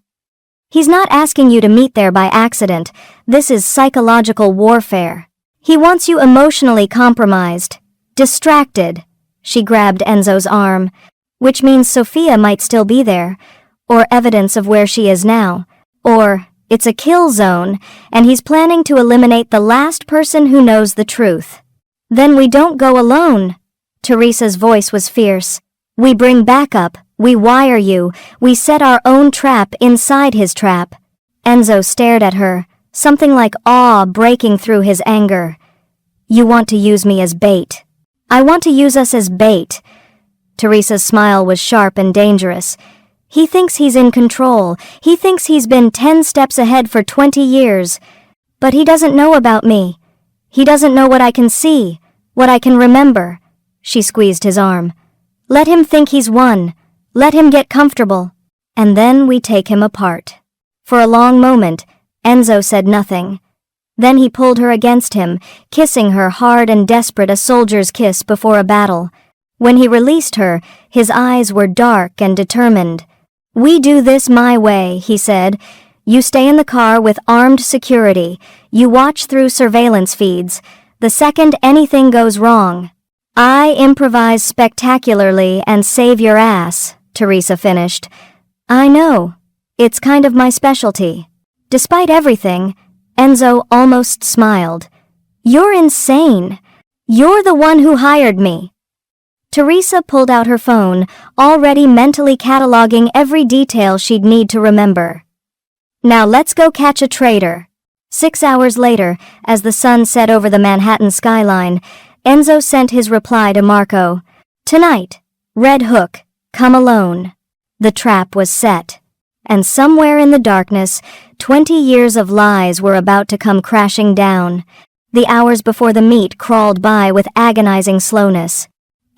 He's not asking you to meet there by accident. This is psychological warfare. He wants you emotionally compromised, distracted. She grabbed Enzo's arm, which means Sophia might still be there, or evidence of where she is now, or it's a kill zone, and he's planning to eliminate the last person who knows the truth. Then we don't go alone. Teresa's voice was fierce. We bring backup, we wire you, we set our own trap inside his trap. Enzo stared at her, something like awe breaking through his anger. You want to use me as bait. I want to use us as bait. Teresa's smile was sharp and dangerous. He thinks he's in control. He thinks he's been 10 steps ahead for 20 years. But he doesn't know about me. He doesn't know what I can see, what I can remember. She squeezed his arm. Let him think he's won. Let him get comfortable. And then we take him apart. For a long moment, Enzo said nothing. Then he pulled her against him, kissing her hard and desperate, a soldier's kiss before a battle. When he released her, his eyes were dark and determined. We do this my way, he said. You stay in the car with armed security. You watch through surveillance feeds. The second anything goes wrong, I improvise spectacularly and save your ass, Teresa finished. I know. It's kind of my specialty. Despite everything, Enzo almost smiled. You're insane. You're the one who hired me. Teresa pulled out her phone, already mentally cataloging every detail she'd need to remember. Now let's go catch a traitor. 6 hours later, as the sun set over the Manhattan skyline, Enzo sent his reply to Marco. Tonight, Red Hook, come alone. The trap was set. And somewhere in the darkness, 20 years of lies were about to come crashing down. The hours before the meet crawled by with agonizing slowness.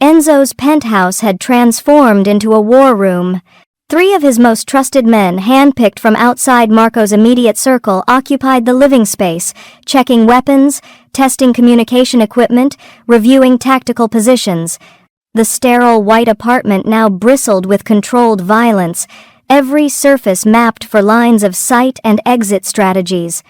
Enzo's penthouse had transformed into a war room. 3 of his most trusted men, handpicked from outside Marco's immediate circle, occupied the living space, checking weapons, testing communication equipment, reviewing tactical positions. The sterile white apartment now bristled with controlled violence, every surface mapped for lines of sight and exit strategies.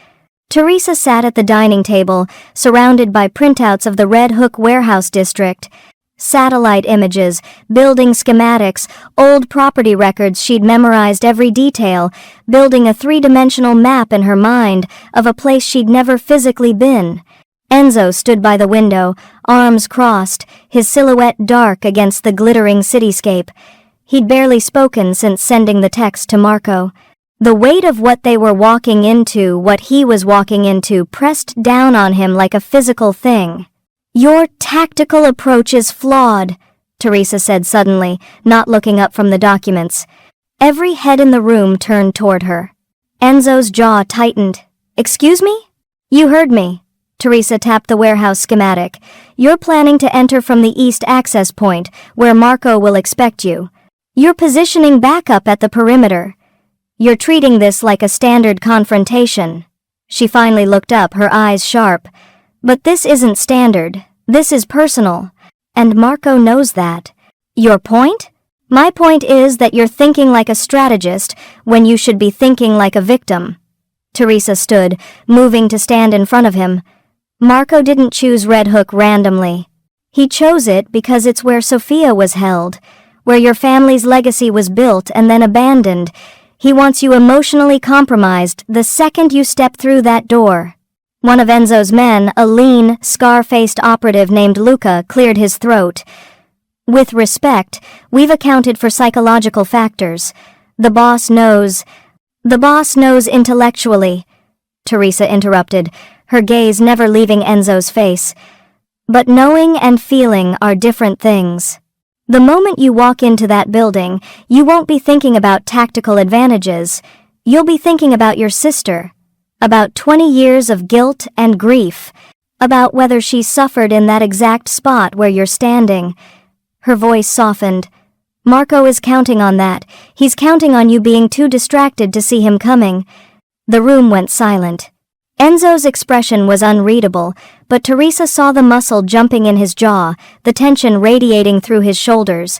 Teresa sat at the dining table, surrounded by printouts of the Red Hook warehouse district. Satellite images, building schematics, old property records. She'd memorized every detail, building a three-dimensional map in her mind of a place she'd never physically been. Enzo stood by the window, arms crossed, his silhouette dark against the glittering cityscape. He'd barely spoken since sending the text to Marco. The weight of what they were walking into, what he was walking into, pressed down on him like a physical thing. "Your tactical approach is flawed," Teresa said suddenly, not looking up from the documents. Every head in the room turned toward her. Enzo's jaw tightened. "Excuse me?" "You heard me." Teresa tapped the warehouse schematic. "You're planning to enter from the east access point, where Marco will expect you. You're positioning backup at the perimeter. You're treating this like a standard confrontation." She finally looked up, her eyes sharp. "But this isn't standard. This is personal. And Marco knows that." "Your point?" "My point is that you're thinking like a strategist when you should be thinking like a victim." Teresa stood, moving to stand in front of him. "Marco didn't choose Red Hook randomly. He chose it because it's where Sophia was held, where your family's legacy was built and then abandoned. He wants you emotionally compromised the second you step through that door." One of Enzo's men, a lean, scar-faced operative named Luca, cleared his throat. "With respect, we've accounted for psychological factors. The boss knows intellectually," Teresa interrupted, her gaze never leaving Enzo's face. "But knowing and feeling are different things. The moment you walk into that building, you won't be thinking about tactical advantages. You'll be thinking about your sister, about 20 years of guilt and grief, about whether she suffered in that exact spot where you're standing." Her voice softened. "Marco is counting on that. He's counting on you being too distracted to see him coming." The room went silent. Enzo's expression was unreadable, but Teresa saw the muscle jumping in his jaw, the tension radiating through his shoulders.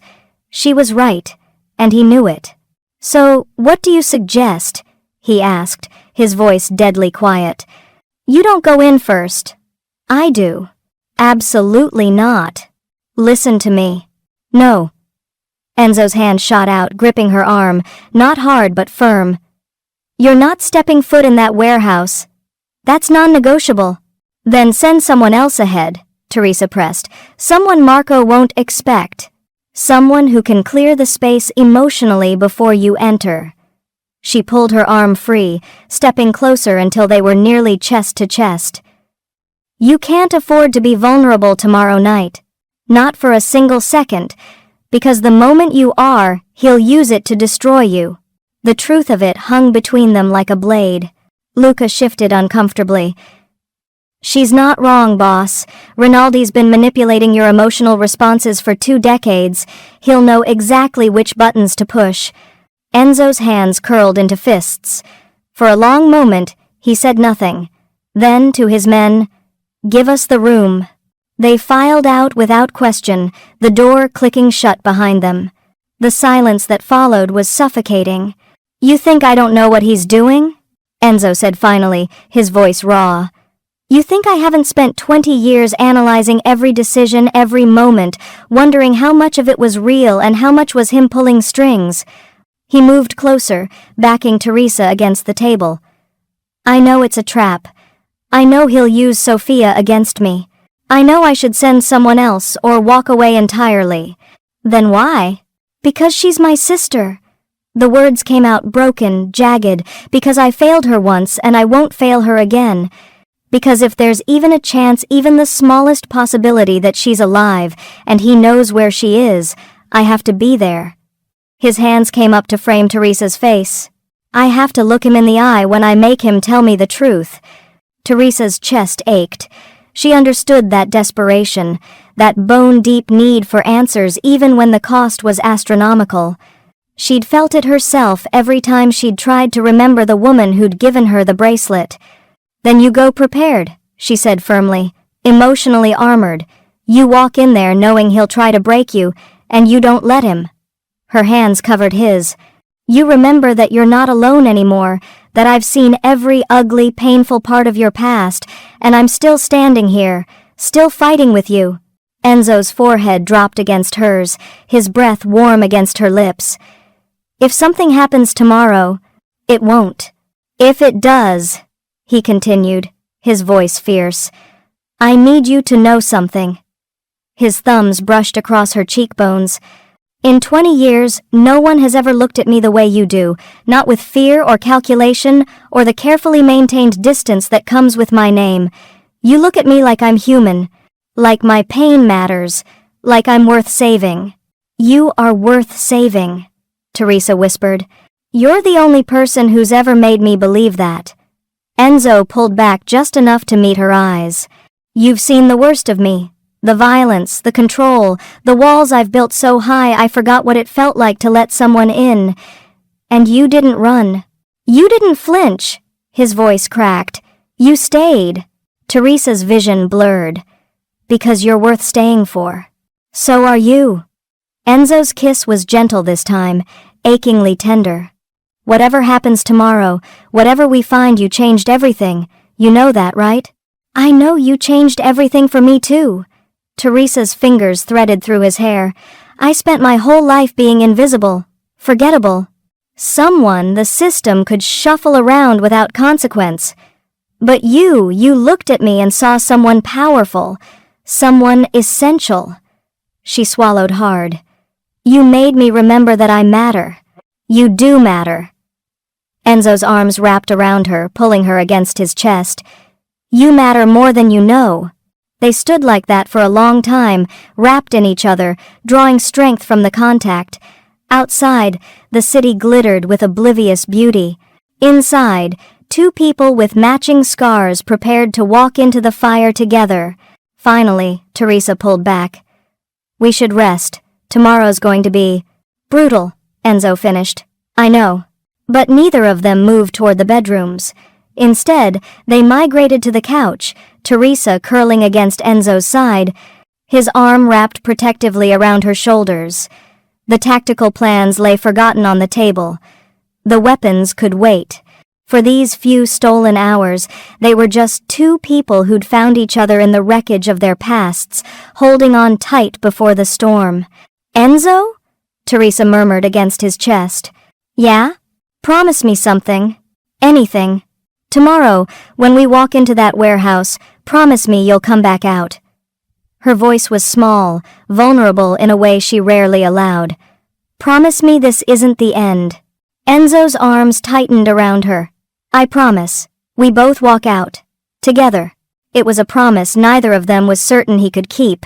She was right, and he knew it. "So, what do you suggest?" he asked, his voice deadly quiet. "You don't go in first." "I do." "Absolutely not. Listen to me." "No." Enzo's hand shot out, gripping her arm, not hard but firm. "You're not stepping foot in that warehouse. That's non-negotiable." "Then send someone else ahead," Teresa pressed. "Someone Marco won't expect. Someone who can clear the space emotionally before you enter." She pulled her arm free, stepping closer until they were nearly chest to chest. "You can't afford to be vulnerable tomorrow night. Not for a single second. Because the moment you are, he'll use it to destroy you." The truth of it hung between them like a blade. Luca shifted uncomfortably. "She's not wrong, boss. Rinaldi's been manipulating your emotional responses for 2 decades. He'll know exactly which buttons to push." Enzo's hands curled into fists. For a long moment, he said nothing. Then, to his men, "Give us the room." They filed out without question, the door clicking shut behind them. The silence that followed was suffocating. "You think I don't know what he's doing?" Enzo said finally, his voice raw. "You think I haven't spent 20 years analyzing every decision, every moment, wondering how much of it was real and how much was him pulling strings?" He moved closer, backing Teresa against the table. "I know it's a trap. I know he'll use Sophia against me. I know I should send someone else or walk away entirely." "Then why?" "Because she's my sister." The words came out broken, jagged, "because I failed her once and I won't fail her again. Because if there's even a chance, even the smallest possibility that she's alive and he knows where she is, I have to be there." His hands came up to frame Teresa's face. "I have to look him in the eye when I make him tell me the truth." Teresa's chest ached. She understood that desperation, that bone-deep need for answers even when the cost was astronomical. She'd felt it herself every time she'd tried to remember the woman who'd given her the bracelet. "Then you go prepared," she said firmly. Emotionally armored. You walk in there knowing he'll try to break you, and you don't let him. Her hands covered his. You remember that you're not alone anymore, that I've seen every ugly, painful part of your past, and I'm still standing here, still fighting with you. Enzo's forehead dropped against hers, his breath warm against her lips. If something happens tomorrow, it won't. If it does, he continued, his voice fierce, I need you to know something. His thumbs brushed across her cheekbones. In 20 years, no one has ever looked at me the way you do, not with fear or calculation or the carefully maintained distance that comes with my name. You look at me like I'm human, like my pain matters, like I'm worth saving. You are worth saving, Teresa whispered. You're the only person who's ever made me believe that. Enzo pulled back just enough to meet her eyes. You've seen the worst of me. The violence, the control, the walls I've built so high I forgot what it felt like to let someone in. And you didn't run. You didn't flinch. His voice cracked. You stayed. Teresa's vision blurred. Because you're worth staying for. So are you. Enzo's kiss was gentle this time, achingly tender. Whatever happens tomorrow, whatever we find, you changed everything. You know that, right? I know you changed everything for me too. Teresa's fingers threaded through his hair. I spent my whole life being invisible, forgettable. Someone the system could shuffle around without consequence. But you looked at me and saw someone powerful, someone essential. She swallowed hard. You made me remember that I matter. You do matter. Enzo's arms wrapped around her, pulling her against his chest. You matter more than you know. They stood like that for a long time, wrapped in each other, drawing strength from the contact. Outside, the city glittered with oblivious beauty. Inside, two people with matching scars prepared to walk into the fire together. Finally, Teresa pulled back. We should rest. Tomorrow's going to be brutal, Enzo finished. I know. But neither of them moved toward the bedrooms. Instead, they migrated to the couch, Teresa curling against Enzo's side, his arm wrapped protectively around her shoulders. The tactical plans lay forgotten on the table. The weapons could wait. For these few stolen hours, they were just two people who'd found each other in the wreckage of their pasts, holding on tight before the storm. Enzo? Teresa murmured against his chest. Yeah? Promise me something. Anything. Tomorrow, when we walk into that warehouse, promise me you'll come back out. Her voice was small, vulnerable in a way she rarely allowed. Promise me this isn't the end. Enzo's arms tightened around her. I promise. We both walk out. Together. It was a promise neither of them was certain he could keep.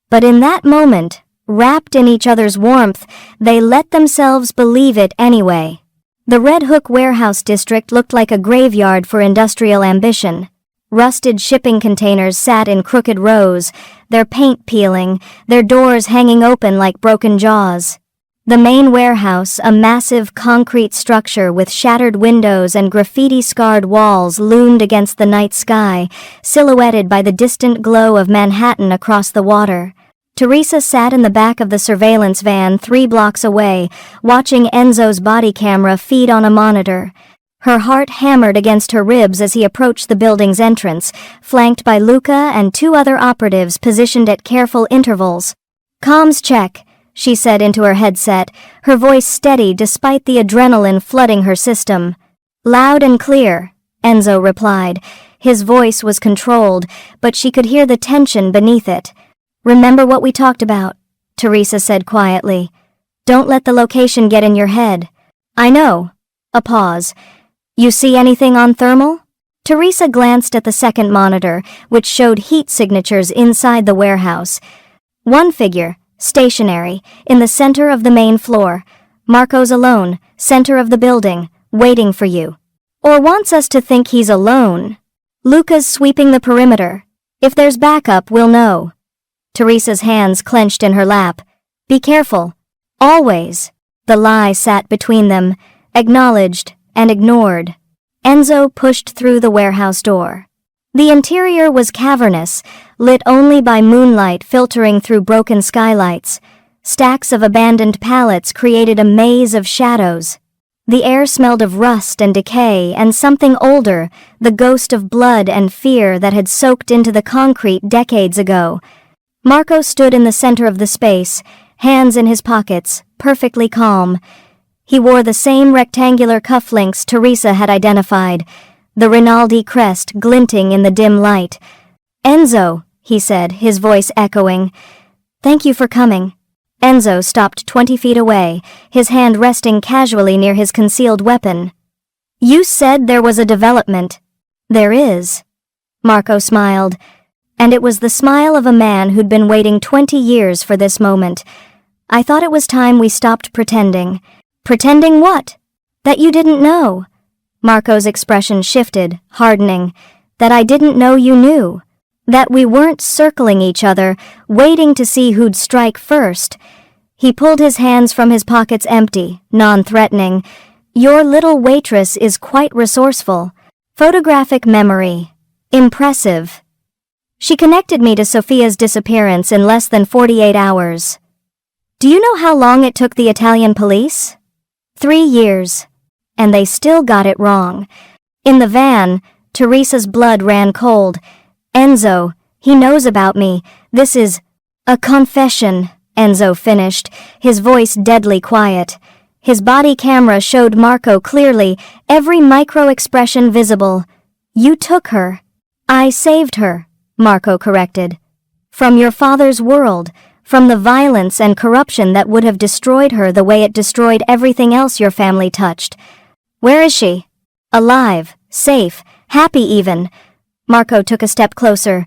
But in that moment, wrapped in each other's warmth, they let themselves believe it anyway. The Red Hook warehouse district looked like a graveyard for industrial ambition. Rusted shipping containers sat in crooked rows, their paint peeling, their doors hanging open like broken jaws. The main warehouse, a massive concrete structure with shattered windows and graffiti-scarred walls, loomed against the night sky, silhouetted by the distant glow of Manhattan across the water. Teresa sat in the back of the surveillance van 3 blocks away, watching Enzo's body camera feed on a monitor. Her heart hammered against her ribs as he approached the building's entrance, flanked by Luca and 2 other operatives positioned at careful intervals. Comms check, she said into her headset, her voice steady despite the adrenaline flooding her system. Loud and clear, Enzo replied. His voice was controlled, but she could hear the tension beneath it. Remember what we talked about, Teresa said quietly. Don't let the location get in your head. I know. A pause. You see anything on thermal? Teresa glanced at the second monitor, which showed heat signatures inside the warehouse. One figure, stationary, in the center of the main floor. Marco's alone, center of the building, waiting for you. Or wants us to think he's alone. Luca's sweeping the perimeter. If there's backup, we'll know. Teresa's hands clenched in her lap. Be careful. Always. The lie sat between them, acknowledged and ignored. Enzo pushed through the warehouse door. The interior was cavernous, lit only by moonlight filtering through broken skylights. Stacks of abandoned pallets created a maze of shadows. The air smelled of rust and decay and something older, the ghost of blood and fear that had soaked into the concrete decades ago. Marco stood in the center of the space, hands in his pockets, perfectly calm. He wore the same rectangular cufflinks Teresa had identified, the Rinaldi crest glinting in the dim light. "Enzo," he said, his voice echoing. "Thank you for coming." Enzo stopped 20 feet away, his hand resting casually near his concealed weapon. "You said there was a development." "There is." Marco smiled, and it was the smile of a man who'd been waiting 20 years for this moment. "I thought it was time we stopped pretending." "Pretending what?" "That you didn't know." Marco's expression shifted, hardening. "That I didn't know you knew. That we weren't circling each other, waiting to see who'd strike first." He pulled his hands from his pockets empty, non-threatening. "Your little waitress is quite resourceful. Photographic memory. Impressive. She connected me to Sophia's disappearance in less than 48 hours. Do you know how long it took the Italian police? 3 years. And they still got it wrong." In the van, Teresa's blood ran cold. "Enzo, he knows about me. This is a confession," Enzo finished, his voice deadly quiet. His body camera showed Marco clearly, every micro-expression visible. "You took her." "I saved her," Marco corrected. "From your father's world, from the violence and corruption that would have destroyed her the way it destroyed everything else your family touched." "Where is she?" "Alive, safe, happy even." Marco took a step closer.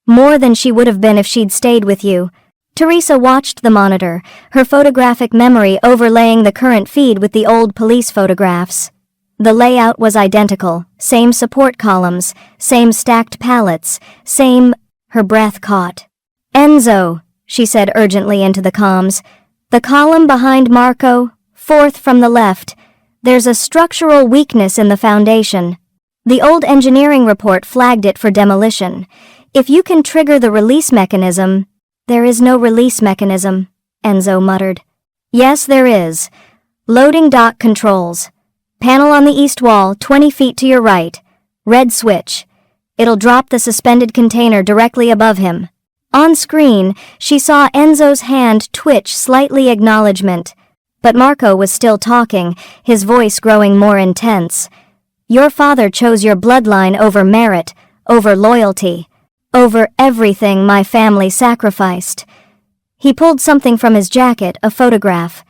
"More than she would have been if she'd stayed with you." Teresa watched the monitor, her photographic memory overlaying the current feed with the old police photographs. The layout was identical, same support columns, same stacked pallets, same... Her breath caught. "Enzo," she said urgently into the comms. "The column behind Marco, fourth from the left. There's a structural weakness in the foundation. The old engineering report flagged it for demolition. If you can trigger the release mechanism..." "There is no release mechanism," Enzo muttered. "Yes, there is. Loading dock controls. Panel on the east wall, 20 feet to your right. Red switch. It'll drop the suspended container directly above him." On screen, she saw Enzo's hand twitch slightly acknowledgement. But Marco was still talking, his voice growing more intense. "Your father chose your bloodline over merit, over loyalty. Over everything my family sacrificed." He pulled something from his jacket, a photograph.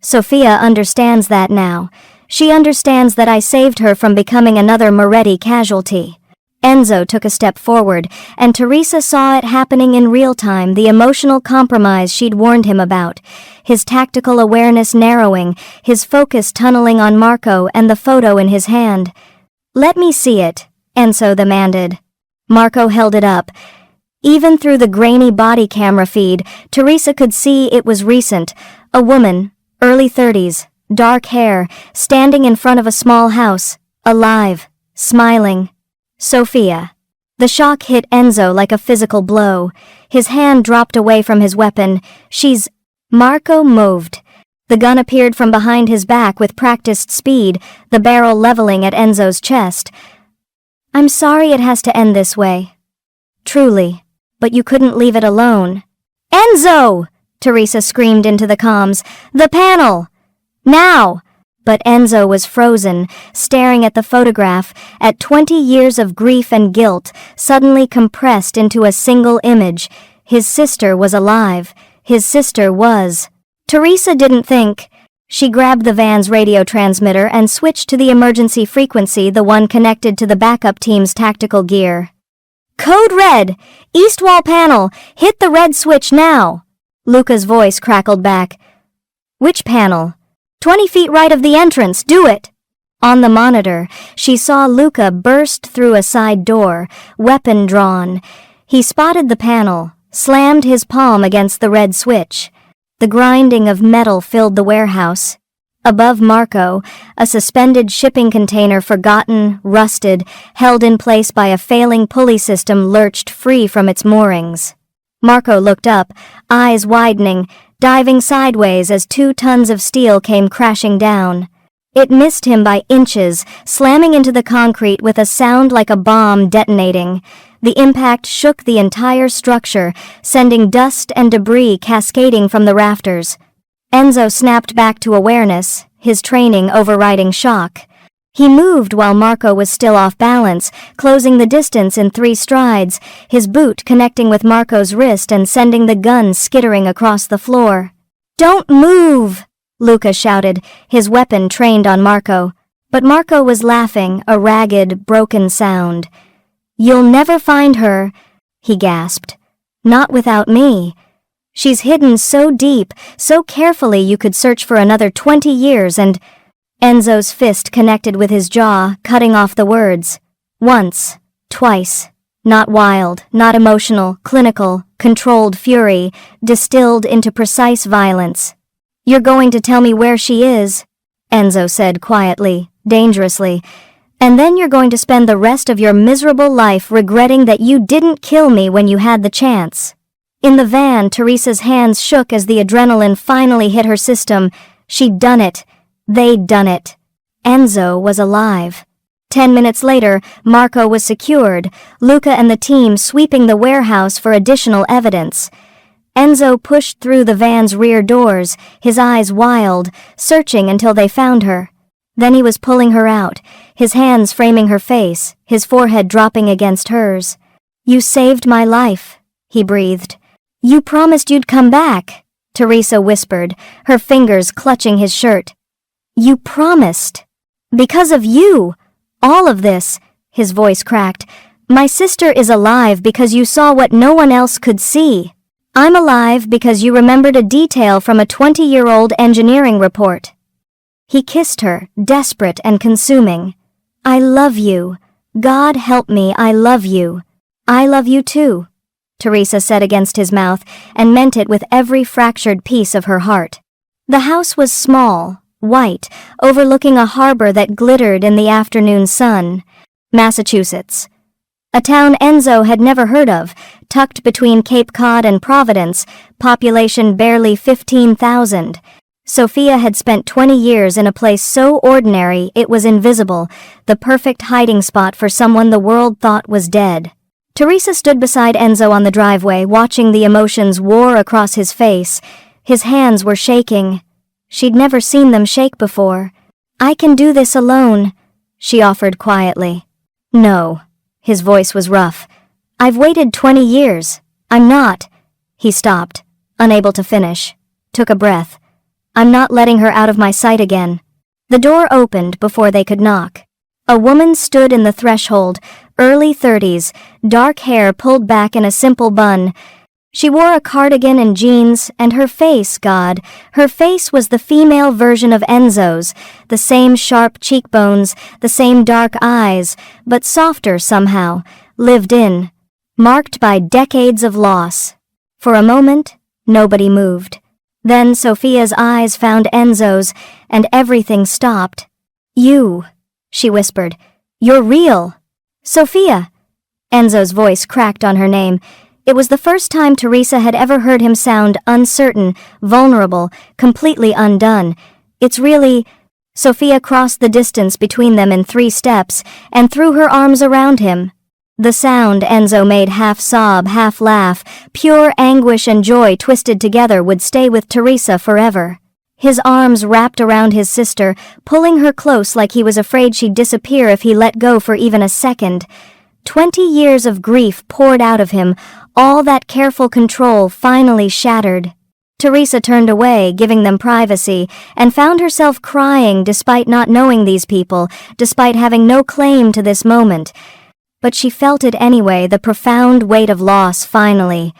"Sophia understands that now. She understands that I saved her from becoming another Moretti casualty." Enzo took a step forward, and Teresa saw it happening in real time, the emotional compromise she'd warned him about. His tactical awareness narrowing, his focus tunneling on Marco and the photo in his hand. "Let me see it," Enzo demanded. Marco held it up. Even through the grainy body camera feed, Teresa could see it was recent. A woman, early 30s, dark hair, standing in front of a small house, alive, smiling. Sophia. The shock hit Enzo like a physical blow. His hand dropped away from his weapon. "She's..." Marco moved. The gun appeared from behind his back with practiced speed, the barrel leveling at Enzo's chest. "I'm sorry it has to end this way. Truly. But you couldn't leave it alone." "Enzo!" Teresa screamed into the comms. "The panel! Now!" But Enzo was frozen, staring at the photograph, at 20 years of grief and guilt, suddenly compressed into a single image. His sister was alive. His sister was... Teresa didn't think. She grabbed the van's radio transmitter and switched to the emergency frequency, the one connected to the backup team's tactical gear. "Code red! East wall panel! Hit the red switch now!" Luca's voice crackled back. "Which panel?" 20 feet right of the entrance, do it!" On the monitor, she saw Luca burst through a side door, weapon drawn. He spotted the panel, slammed his palm against the red switch. The grinding of metal filled the warehouse. Above Marco, a suspended shipping container, forgotten, rusted, held in place by a failing pulley system, lurched free from its moorings. Marco looked up, eyes widening, diving sideways as 2 tons of steel came crashing down. It missed him by inches, slamming into the concrete with a sound like a bomb detonating. The impact shook the entire structure, sending dust and debris cascading from the rafters. Enzo snapped back to awareness, his training overriding shock. He moved while Marco was still off balance, closing the distance in 3 strides, his boot connecting with Marco's wrist and sending the gun skittering across the floor. "Don't move!" Luca shouted, his weapon trained on Marco. But Marco was laughing, a ragged, broken sound. "You'll never find her," he gasped. "Not without me. She's hidden so deep, so carefully you could search for another 20 years and—" Enzo's fist connected with his jaw, cutting off the words. Once, twice. Not wild, not emotional, clinical, controlled fury, distilled into precise violence. "You're going to tell me where she is," Enzo said quietly, dangerously, "and then you're going to spend the rest of your miserable life regretting that you didn't kill me when you had the chance." In the van, Teresa's hands shook as the adrenaline finally hit her system. She'd done it. They'd done it. Enzo was alive. 10 minutes later, Marco was secured, Luca and the team sweeping the warehouse for additional evidence. Enzo pushed through the van's rear doors, his eyes wild, searching until they found her. Then he was pulling her out, his hands framing her face, his forehead dropping against hers. "You saved my life," he breathed. "You promised you'd come back," Teresa whispered, her fingers clutching his shirt. "You promised. Because of you. All of this," his voice cracked. "My sister is alive because you saw what no one else could see. I'm alive because you remembered a detail from a 20-year-old engineering report." He kissed her, desperate and consuming. "I love you. God help me, I love you. I love you too," Teresa said against his mouth, and meant it with every fractured piece of her heart. The house was small, white, overlooking a harbor that glittered in the afternoon sun. Massachusetts. A town Enzo had never heard of, tucked between Cape Cod and Providence, population barely 15,000. Sophia had spent 20 years in a place so ordinary it was invisible, the perfect hiding spot for someone the world thought was dead. Teresa stood beside Enzo on the driveway, watching the emotions war across his face. His hands were shaking. She'd never seen them shake before. "I can do this alone," she offered quietly. "No." His voice was rough. "I've waited 20 years. I'm not." He stopped, unable to finish. Took a breath. "I'm not letting her out of my sight again." The door opened before they could knock. A woman stood in the threshold, early 30s, dark hair pulled back in a simple bun. She wore a cardigan and jeans, and her face, God, her face was the female version of Enzo's, the same sharp cheekbones, the same dark eyes, but softer somehow, lived in, marked by decades of loss. For a moment, nobody moved. Then Sophia's eyes found Enzo's, and everything stopped. "You," she whispered. "You're real." "Sophia." Enzo's voice cracked on her name. It was the first time Teresa had ever heard him sound uncertain, vulnerable, completely undone. "It's really—" Sophia crossed the distance between them in 3 steps and threw her arms around him. The sound Enzo made, half sob, half laugh, pure anguish and joy twisted together, would stay with Teresa forever. His arms wrapped around his sister, pulling her close like he was afraid she'd disappear if he let go for even a second. 20 years of grief poured out of him, all that careful control finally shattered. Teresa turned away, giving them privacy, and found herself crying despite not knowing these people, despite having no claim to this moment. But she felt it anyway, the profound weight of loss finally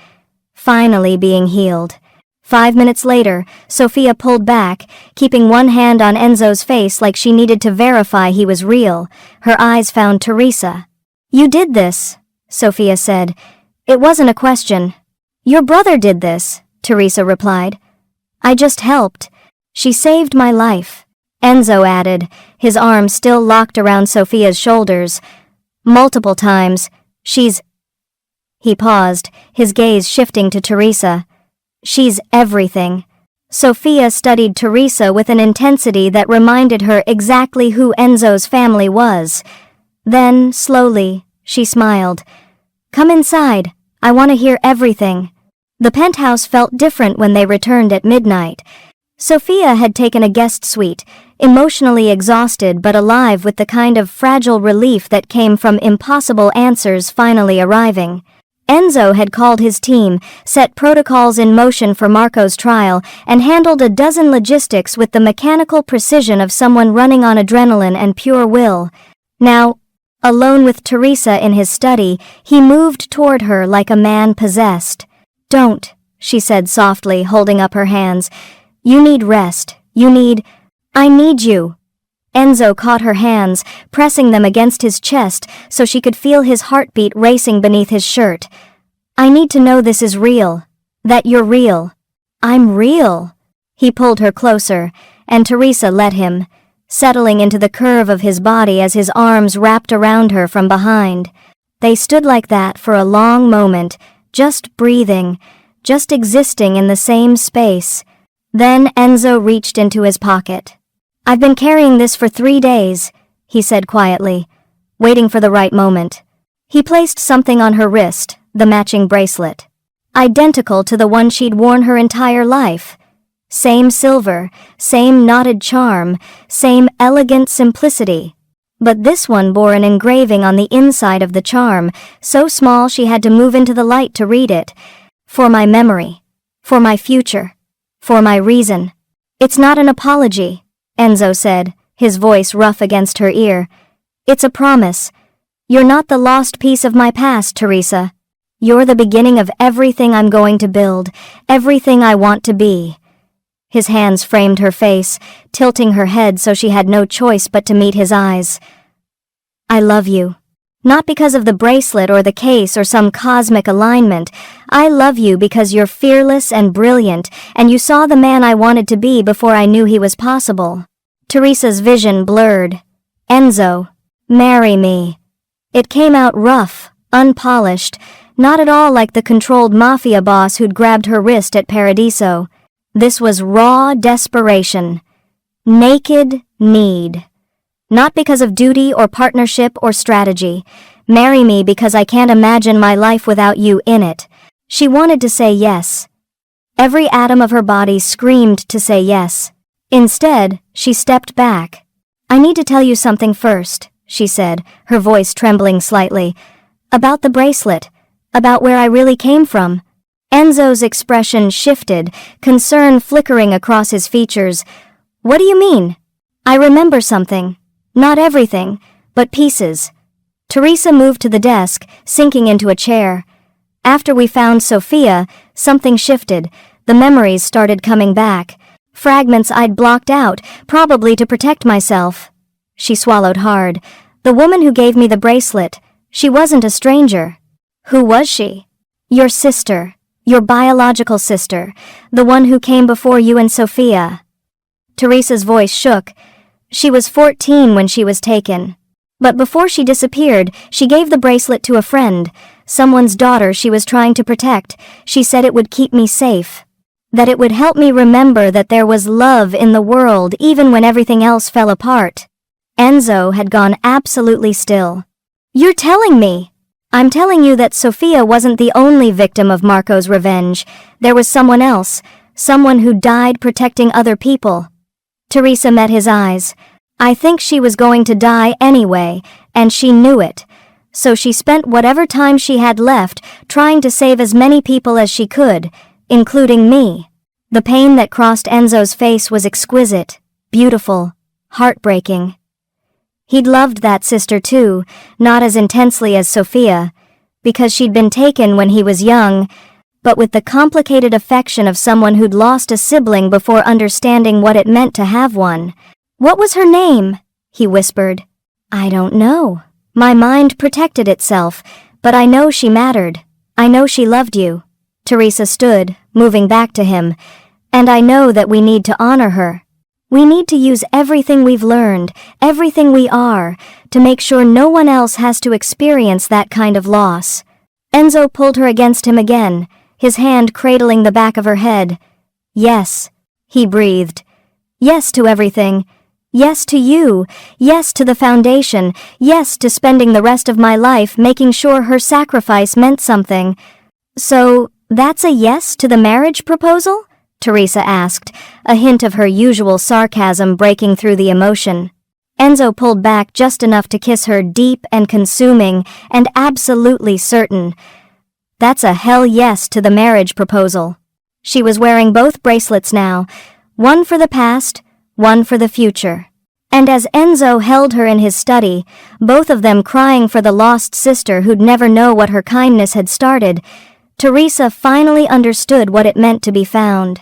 being healed. 5 minutes later, Sophia pulled back, keeping one hand on Enzo's face like she needed to verify he was real. Her eyes found Teresa. "You did this," Sophia said. "It wasn't a question." "Your brother did this," Teresa replied. "I just helped. She saved my life." Enzo added, his arm still locked around Sophia's shoulders. Multiple times. She's... He paused, his gaze shifting to Teresa. She's everything. Sophia studied Teresa with an intensity that reminded her exactly who Enzo's family was. Then, slowly, she smiled. Come inside. I want to hear everything. The penthouse felt different when they returned at midnight. Sophia had taken a guest suite, emotionally exhausted but alive with the kind of fragile relief that came from impossible answers finally arriving. Enzo had called his team, set protocols in motion for Marco's trial, and handled a dozen logistics with the mechanical precision of someone running on adrenaline and pure will. Now, alone with Teresa in his study, he moved toward her like a man possessed. Don't, she said softly, holding up her hands. You need rest. I need you. Enzo caught her hands, pressing them against his chest so she could feel his heartbeat racing beneath his shirt. I need to know this is real. That you're real. I'm real. He pulled her closer, and Teresa let him, settling into the curve of his body as his arms wrapped around her from behind. They stood like that for a long moment, just breathing, just existing in the same space. Then Enzo reached into his pocket. I've been carrying this for 3 days, he said quietly, waiting for the right moment. He placed something on her wrist, the matching bracelet. Identical to the one she'd worn her entire life. Same silver, same knotted charm, same elegant simplicity. But this one bore an engraving on the inside of the charm, so small she had to move into the light to read it. For my memory. For my future. For my reason. It's not an apology, Enzo said, his voice rough against her ear. It's a promise. You're not the lost piece of my past, Teresa. You're the beginning of everything I'm going to build, everything I want to be. His hands framed her face, tilting her head so she had no choice but to meet his eyes. I love you. Not because of the bracelet or the case or some cosmic alignment. I love you because you're fearless and brilliant, and you saw the man I wanted to be before I knew he was possible. Teresa's vision blurred. Enzo, marry me. It came out rough, unpolished, not at all like the controlled Mafia boss who'd grabbed her wrist at Paradiso. This was raw desperation. Naked need. Not because of duty or partnership or strategy. Marry me because I can't imagine my life without you in it. She wanted to say yes. Every atom of her body screamed to say yes. Instead, she stepped back. I need to tell you something first, she said, her voice trembling slightly. About the bracelet. About where I really came from. Enzo's expression shifted, concern flickering across his features. What do you mean? I remember something. Not everything, but pieces. Teresa moved to the desk, sinking into a chair. After we found Sophia, something shifted. The memories started coming back. Fragments I'd blocked out, probably to protect myself. She swallowed hard. The woman who gave me the bracelet. She wasn't a stranger. Who was she? Your sister. Your biological sister. The one who came before you and Sophia. Teresa's voice shook. She was 14 when she was taken. But before she disappeared, she gave the bracelet to a friend, someone's daughter she was trying to protect. She said it would keep me safe. That it would help me remember that there was love in the world even when everything else fell apart. Enzo had gone absolutely still. You're telling me? I'm telling you that Sophia wasn't the only victim of Marco's revenge. There was someone else, someone who died protecting other people. Teresa met his eyes. I think she was going to die anyway, and she knew it. So she spent whatever time she had left trying to save as many people as she could, including me. The pain that crossed Enzo's face was exquisite, beautiful, heartbreaking. He'd loved that sister too, not as intensely as Sophia, because she'd been taken when he was young, but with the complicated affection of someone who'd lost a sibling before understanding what it meant to have one. What was her name? He whispered. I don't know. My mind protected itself, but I know she mattered. I know she loved you. Teresa stood, moving back to him. And I know that we need to honor her. We need to use everything we've learned, everything we are, to make sure no one else has to experience that kind of loss. Enzo pulled her against him again, his hand cradling the back of her head. Yes, he breathed. Yes to everything. Yes to you. Yes to the foundation. Yes to spending the rest of my life making sure her sacrifice meant something. So, that's a yes to the marriage proposal? Teresa asked, a hint of her usual sarcasm breaking through the emotion. Enzo pulled back just enough to kiss her deep and consuming and absolutely certain. That's a hell yes to the marriage proposal. She was wearing both bracelets now, one for the past, one for the future. And as Enzo held her in his study, both of them crying for the lost sister who'd never know what her kindness had started, Teresa finally understood what it meant to be found.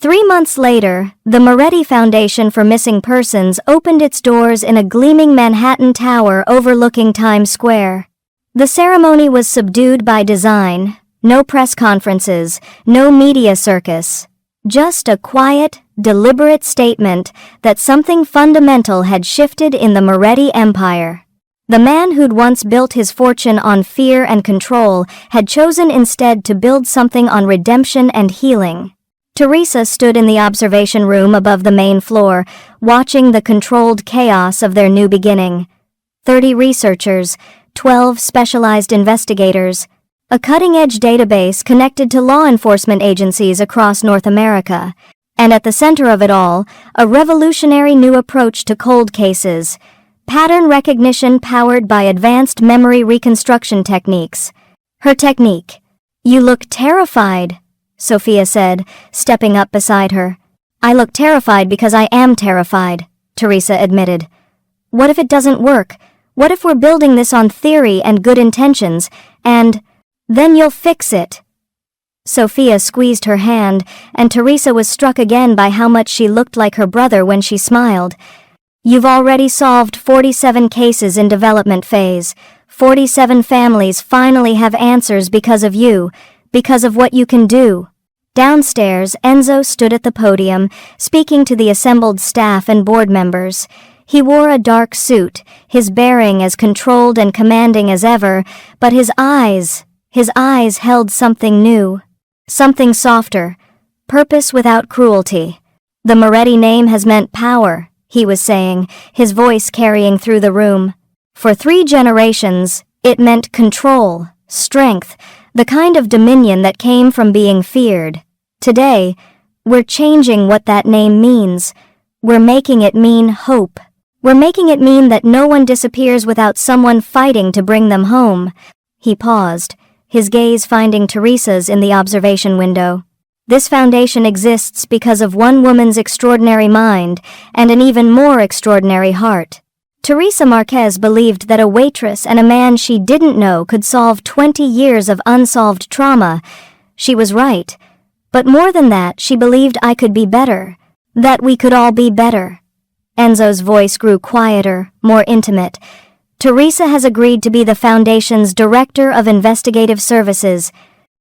3 months later, the Moretti Foundation for Missing Persons opened its doors in a gleaming Manhattan tower overlooking Times Square. The ceremony was subdued by design, no press conferences, no media circus. Just a quiet, deliberate statement that something fundamental had shifted in the Moretti Empire. The man who'd once built his fortune on fear and control had chosen instead to build something on redemption and healing. Teresa stood in the observation room above the main floor, watching the controlled chaos of their new beginning. 30 researchers, 12 specialized investigators, a cutting-edge database connected to law enforcement agencies across North America, and at the center of it all, a revolutionary new approach to cold cases, pattern recognition powered by advanced memory reconstruction techniques. Her technique. "You look terrified," Sophia said, stepping up beside her. "I look terrified because I am terrified," Teresa admitted. "What if it doesn't work? What if we're building this on theory and good intentions, and then you'll fix it?" Sophia squeezed her hand, and Teresa was struck again by how much she looked like her brother when she smiled. "You've already solved 47 cases in development phase. 47 families finally have answers because of you, because of what you can do." Downstairs, Enzo stood at the podium, speaking to the assembled staff and board members. He wore a dark suit, his bearing as controlled and commanding as ever, but his eyes held something new. Something softer. Purpose without cruelty. "The Moretti name has meant power," he was saying, his voice carrying through the room. "For 3 generations, it meant control, strength, the kind of dominion that came from being feared. Today, we're changing what that name means. We're making it mean hope. We're making it mean that no one disappears without someone fighting to bring them home." He paused, his gaze finding Teresa's in the observation window. "This foundation exists because of one woman's extraordinary mind and an even more extraordinary heart." Teresa Marquez believed that a waitress and a man she didn't know could solve 20 years of unsolved trauma. She was right. But more than that, she believed I could be better. That we could all be better. Enzo's voice grew quieter, more intimate. "Teresa has agreed to be the Foundation's Director of Investigative Services.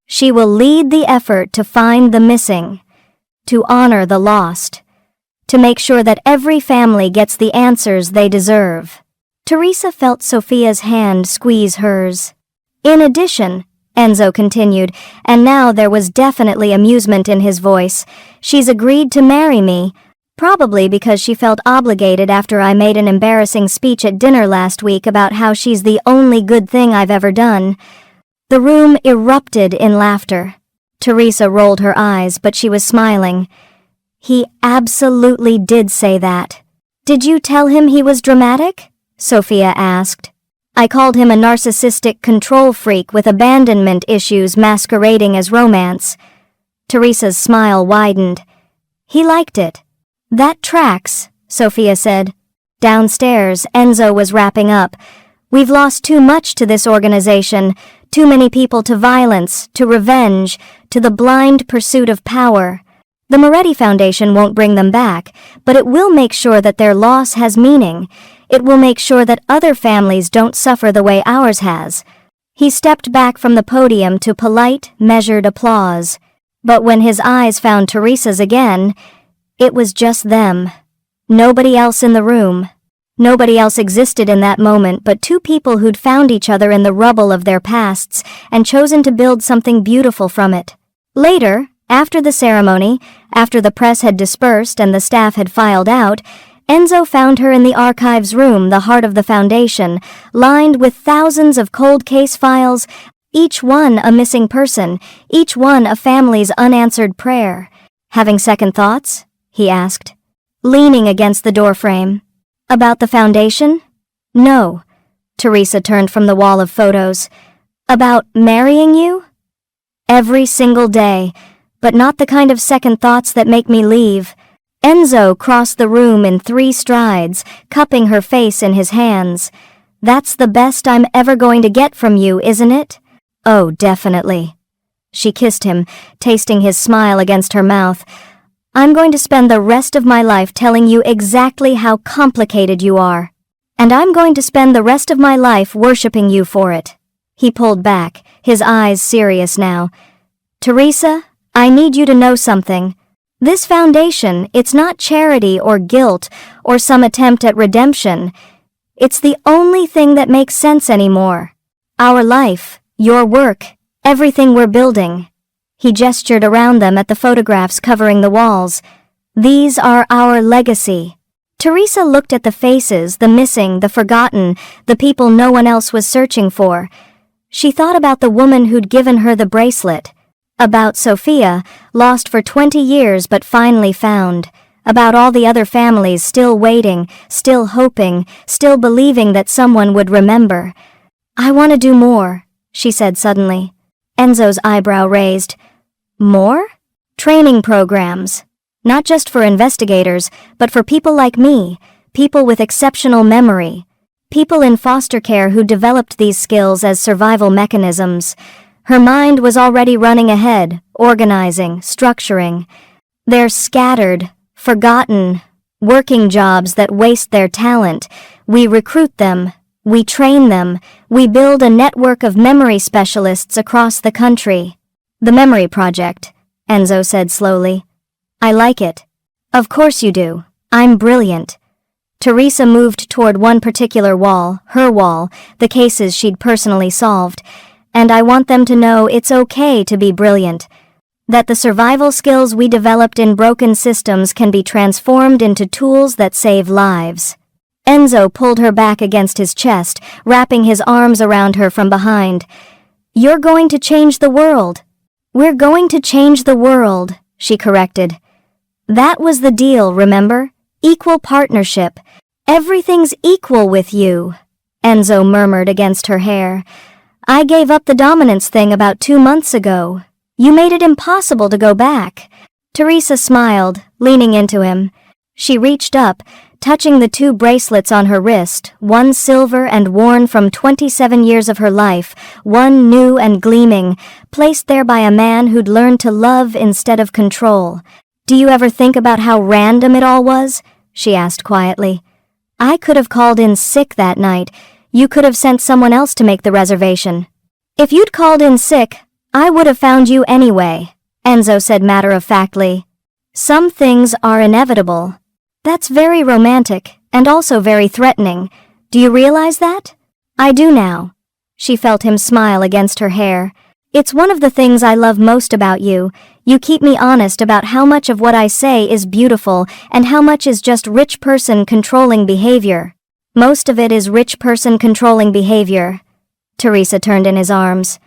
She will lead the effort to find the missing, to honor the lost, to make sure that every family gets the answers they deserve." Teresa felt Sophia's hand squeeze hers. "In addition," Enzo continued, and now there was definitely amusement in his voice, "she's agreed to marry me, probably because she felt obligated after I made an embarrassing speech at dinner last week about how she's the only good thing I've ever done." The room erupted in laughter. Teresa rolled her eyes, but she was smiling. "He absolutely did say that." "Did you tell him he was dramatic?" Sophia asked. "I called him a narcissistic control freak with abandonment issues masquerading as romance." Teresa's smile widened. "He liked it." "That tracks," Sophia said. Downstairs, Enzo was wrapping up. "We've lost too much to this organization, too many people to violence, to revenge, to the blind pursuit of power. The Moretti Foundation won't bring them back, but it will make sure that their loss has meaning. It will make sure that other families don't suffer the way ours has." He stepped back from the podium to polite, measured applause. But when his eyes found Teresa's again, it was just them. Nobody else in the room. Nobody else existed in that moment but two people who'd found each other in the rubble of their pasts and chosen to build something beautiful from it. Later, after the ceremony, after the press had dispersed and the staff had filed out, Enzo found her in the archives room, the heart of the foundation, lined with thousands of cold case files, each one a missing person, each one a family's unanswered prayer. "Having second thoughts?" he asked, leaning against the doorframe. "About the foundation?" "No." Teresa turned from the wall of photos. "About marrying you?" "Every single day, but not the kind of second thoughts that make me leave." Enzo crossed the room in 3 strides, cupping her face in his hands. "That's the best I'm ever going to get from you, isn't it?" "Oh, definitely." She kissed him, tasting his smile against her mouth. "I'm going to spend the rest of my life telling you exactly how complicated you are. And I'm going to spend the rest of my life worshipping you for it." He pulled back, his eyes serious now. "Teresa, I need you to know something. This foundation, it's not charity or guilt or some attempt at redemption. It's the only thing that makes sense anymore. Our life, your work, everything we're building." He gestured around them at the photographs covering the walls. "These are our legacy." Teresa looked at the faces, the missing, the forgotten, the people no one else was searching for. She thought about the woman who'd given her the bracelet. About Sophia, lost for 20 years but finally found. About all the other families still waiting, still hoping, still believing that someone would remember. "I want to do more," she said suddenly. Enzo's eyebrow raised. "More?" "Training programs. Not just for investigators, but for people like me, people with exceptional memory, people in foster care who developed these skills as survival mechanisms." Her mind was already running ahead, organizing, structuring. "They're scattered, forgotten, working jobs that waste their talent. We recruit them, we train them, we build a network of memory specialists across the country." "The Memory Project," Enzo said slowly. "I like it." "Of course you do. I'm brilliant." Teresa moved toward one particular wall, her wall, the cases she'd personally solved. "And I want them to know it's okay to be brilliant. That the survival skills we developed in broken systems can be transformed into tools that save lives." Enzo pulled her back against his chest, wrapping his arms around her from behind. "You're going to change the world." "We're going to change the world," she corrected. "That was the deal, remember? Equal partnership. Everything's equal with you," Enzo murmured against her hair. "I gave up the dominance thing about 2 months ago. You made it impossible to go back." Teresa smiled, leaning into him. She reached up, touching the 2 bracelets on her wrist, one silver and worn from 27 years of her life, one new and gleaming, placed there by a man who'd learned to love instead of control. "Do you ever think about how random it all was?" she asked quietly. "I could have called in sick that night. You could have sent someone else to make the reservation. If you'd called in sick, I would have found you anyway," Enzo said matter-of-factly. "Some things are inevitable." "That's very romantic, and also very threatening. Do you realize that?" "I do now." She felt him smile against her hair. "It's one of the things I love most about you. You keep me honest about how much of what I say is beautiful and how much is just rich person controlling behavior." "Most of it is rich person controlling behavior." Teresa turned in his arms.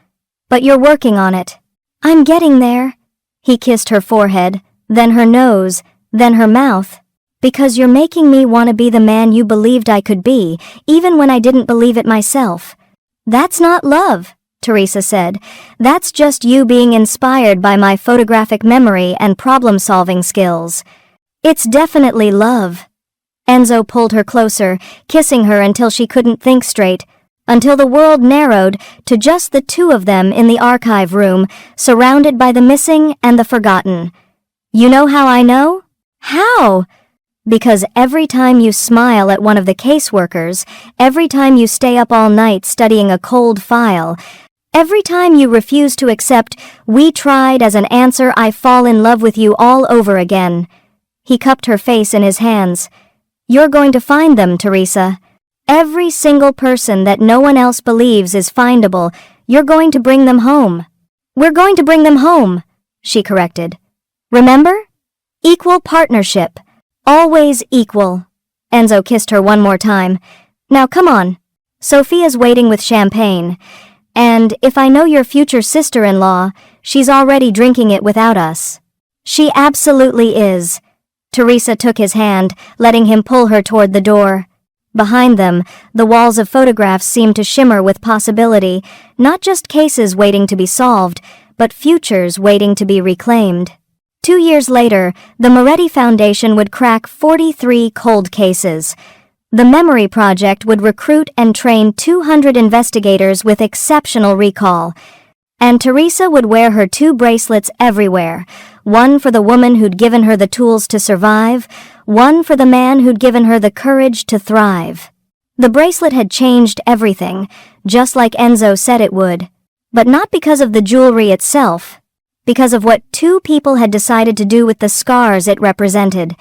"But you're working on it." "I'm getting there." He kissed her forehead, then her nose, then her mouth. "Because you're making me want to be the man you believed I could be, even when I didn't believe it myself." "That's not love," Teresa said. "That's just you being inspired by my photographic memory and problem-solving skills." "It's definitely love." Enzo pulled her closer, kissing her until she couldn't think straight, until the world narrowed to just the 2 of them in the archive room, surrounded by the missing and the forgotten. "You know how I know?" "How?" "Because every time you smile at one of the caseworkers, every time you stay up all night studying a cold file, every time you refuse to accept 'we tried' as an answer, I fall in love with you all over again." He cupped her face in his hands. You're going to find them, Teresa. Every single person that no one else believes is findable, you're going to bring them home. We're going to bring them home, she corrected. Remember? Equal partnership. Always equal. Enzo kissed her one more time. Now come on. Sophia's waiting with champagne. And if I know your future sister-in-law, she's already drinking it without us. She absolutely is. Teresa took his hand, letting him pull her toward the door. Behind them, the walls of photographs seemed to shimmer with possibility, not just cases waiting to be solved, but futures waiting to be reclaimed. 2 years later, the Moretti Foundation would crack 43 cold cases. The Memory Project would recruit and train 200 investigators with exceptional recall. And Teresa would wear her 2 bracelets everywhere, one for the woman who'd given her the tools to survive, one for the man who'd given her the courage to thrive. The bracelet had changed everything, just like Enzo said it would. But not because of the jewelry itself, because of what 2 people had decided to do with the scars it represented.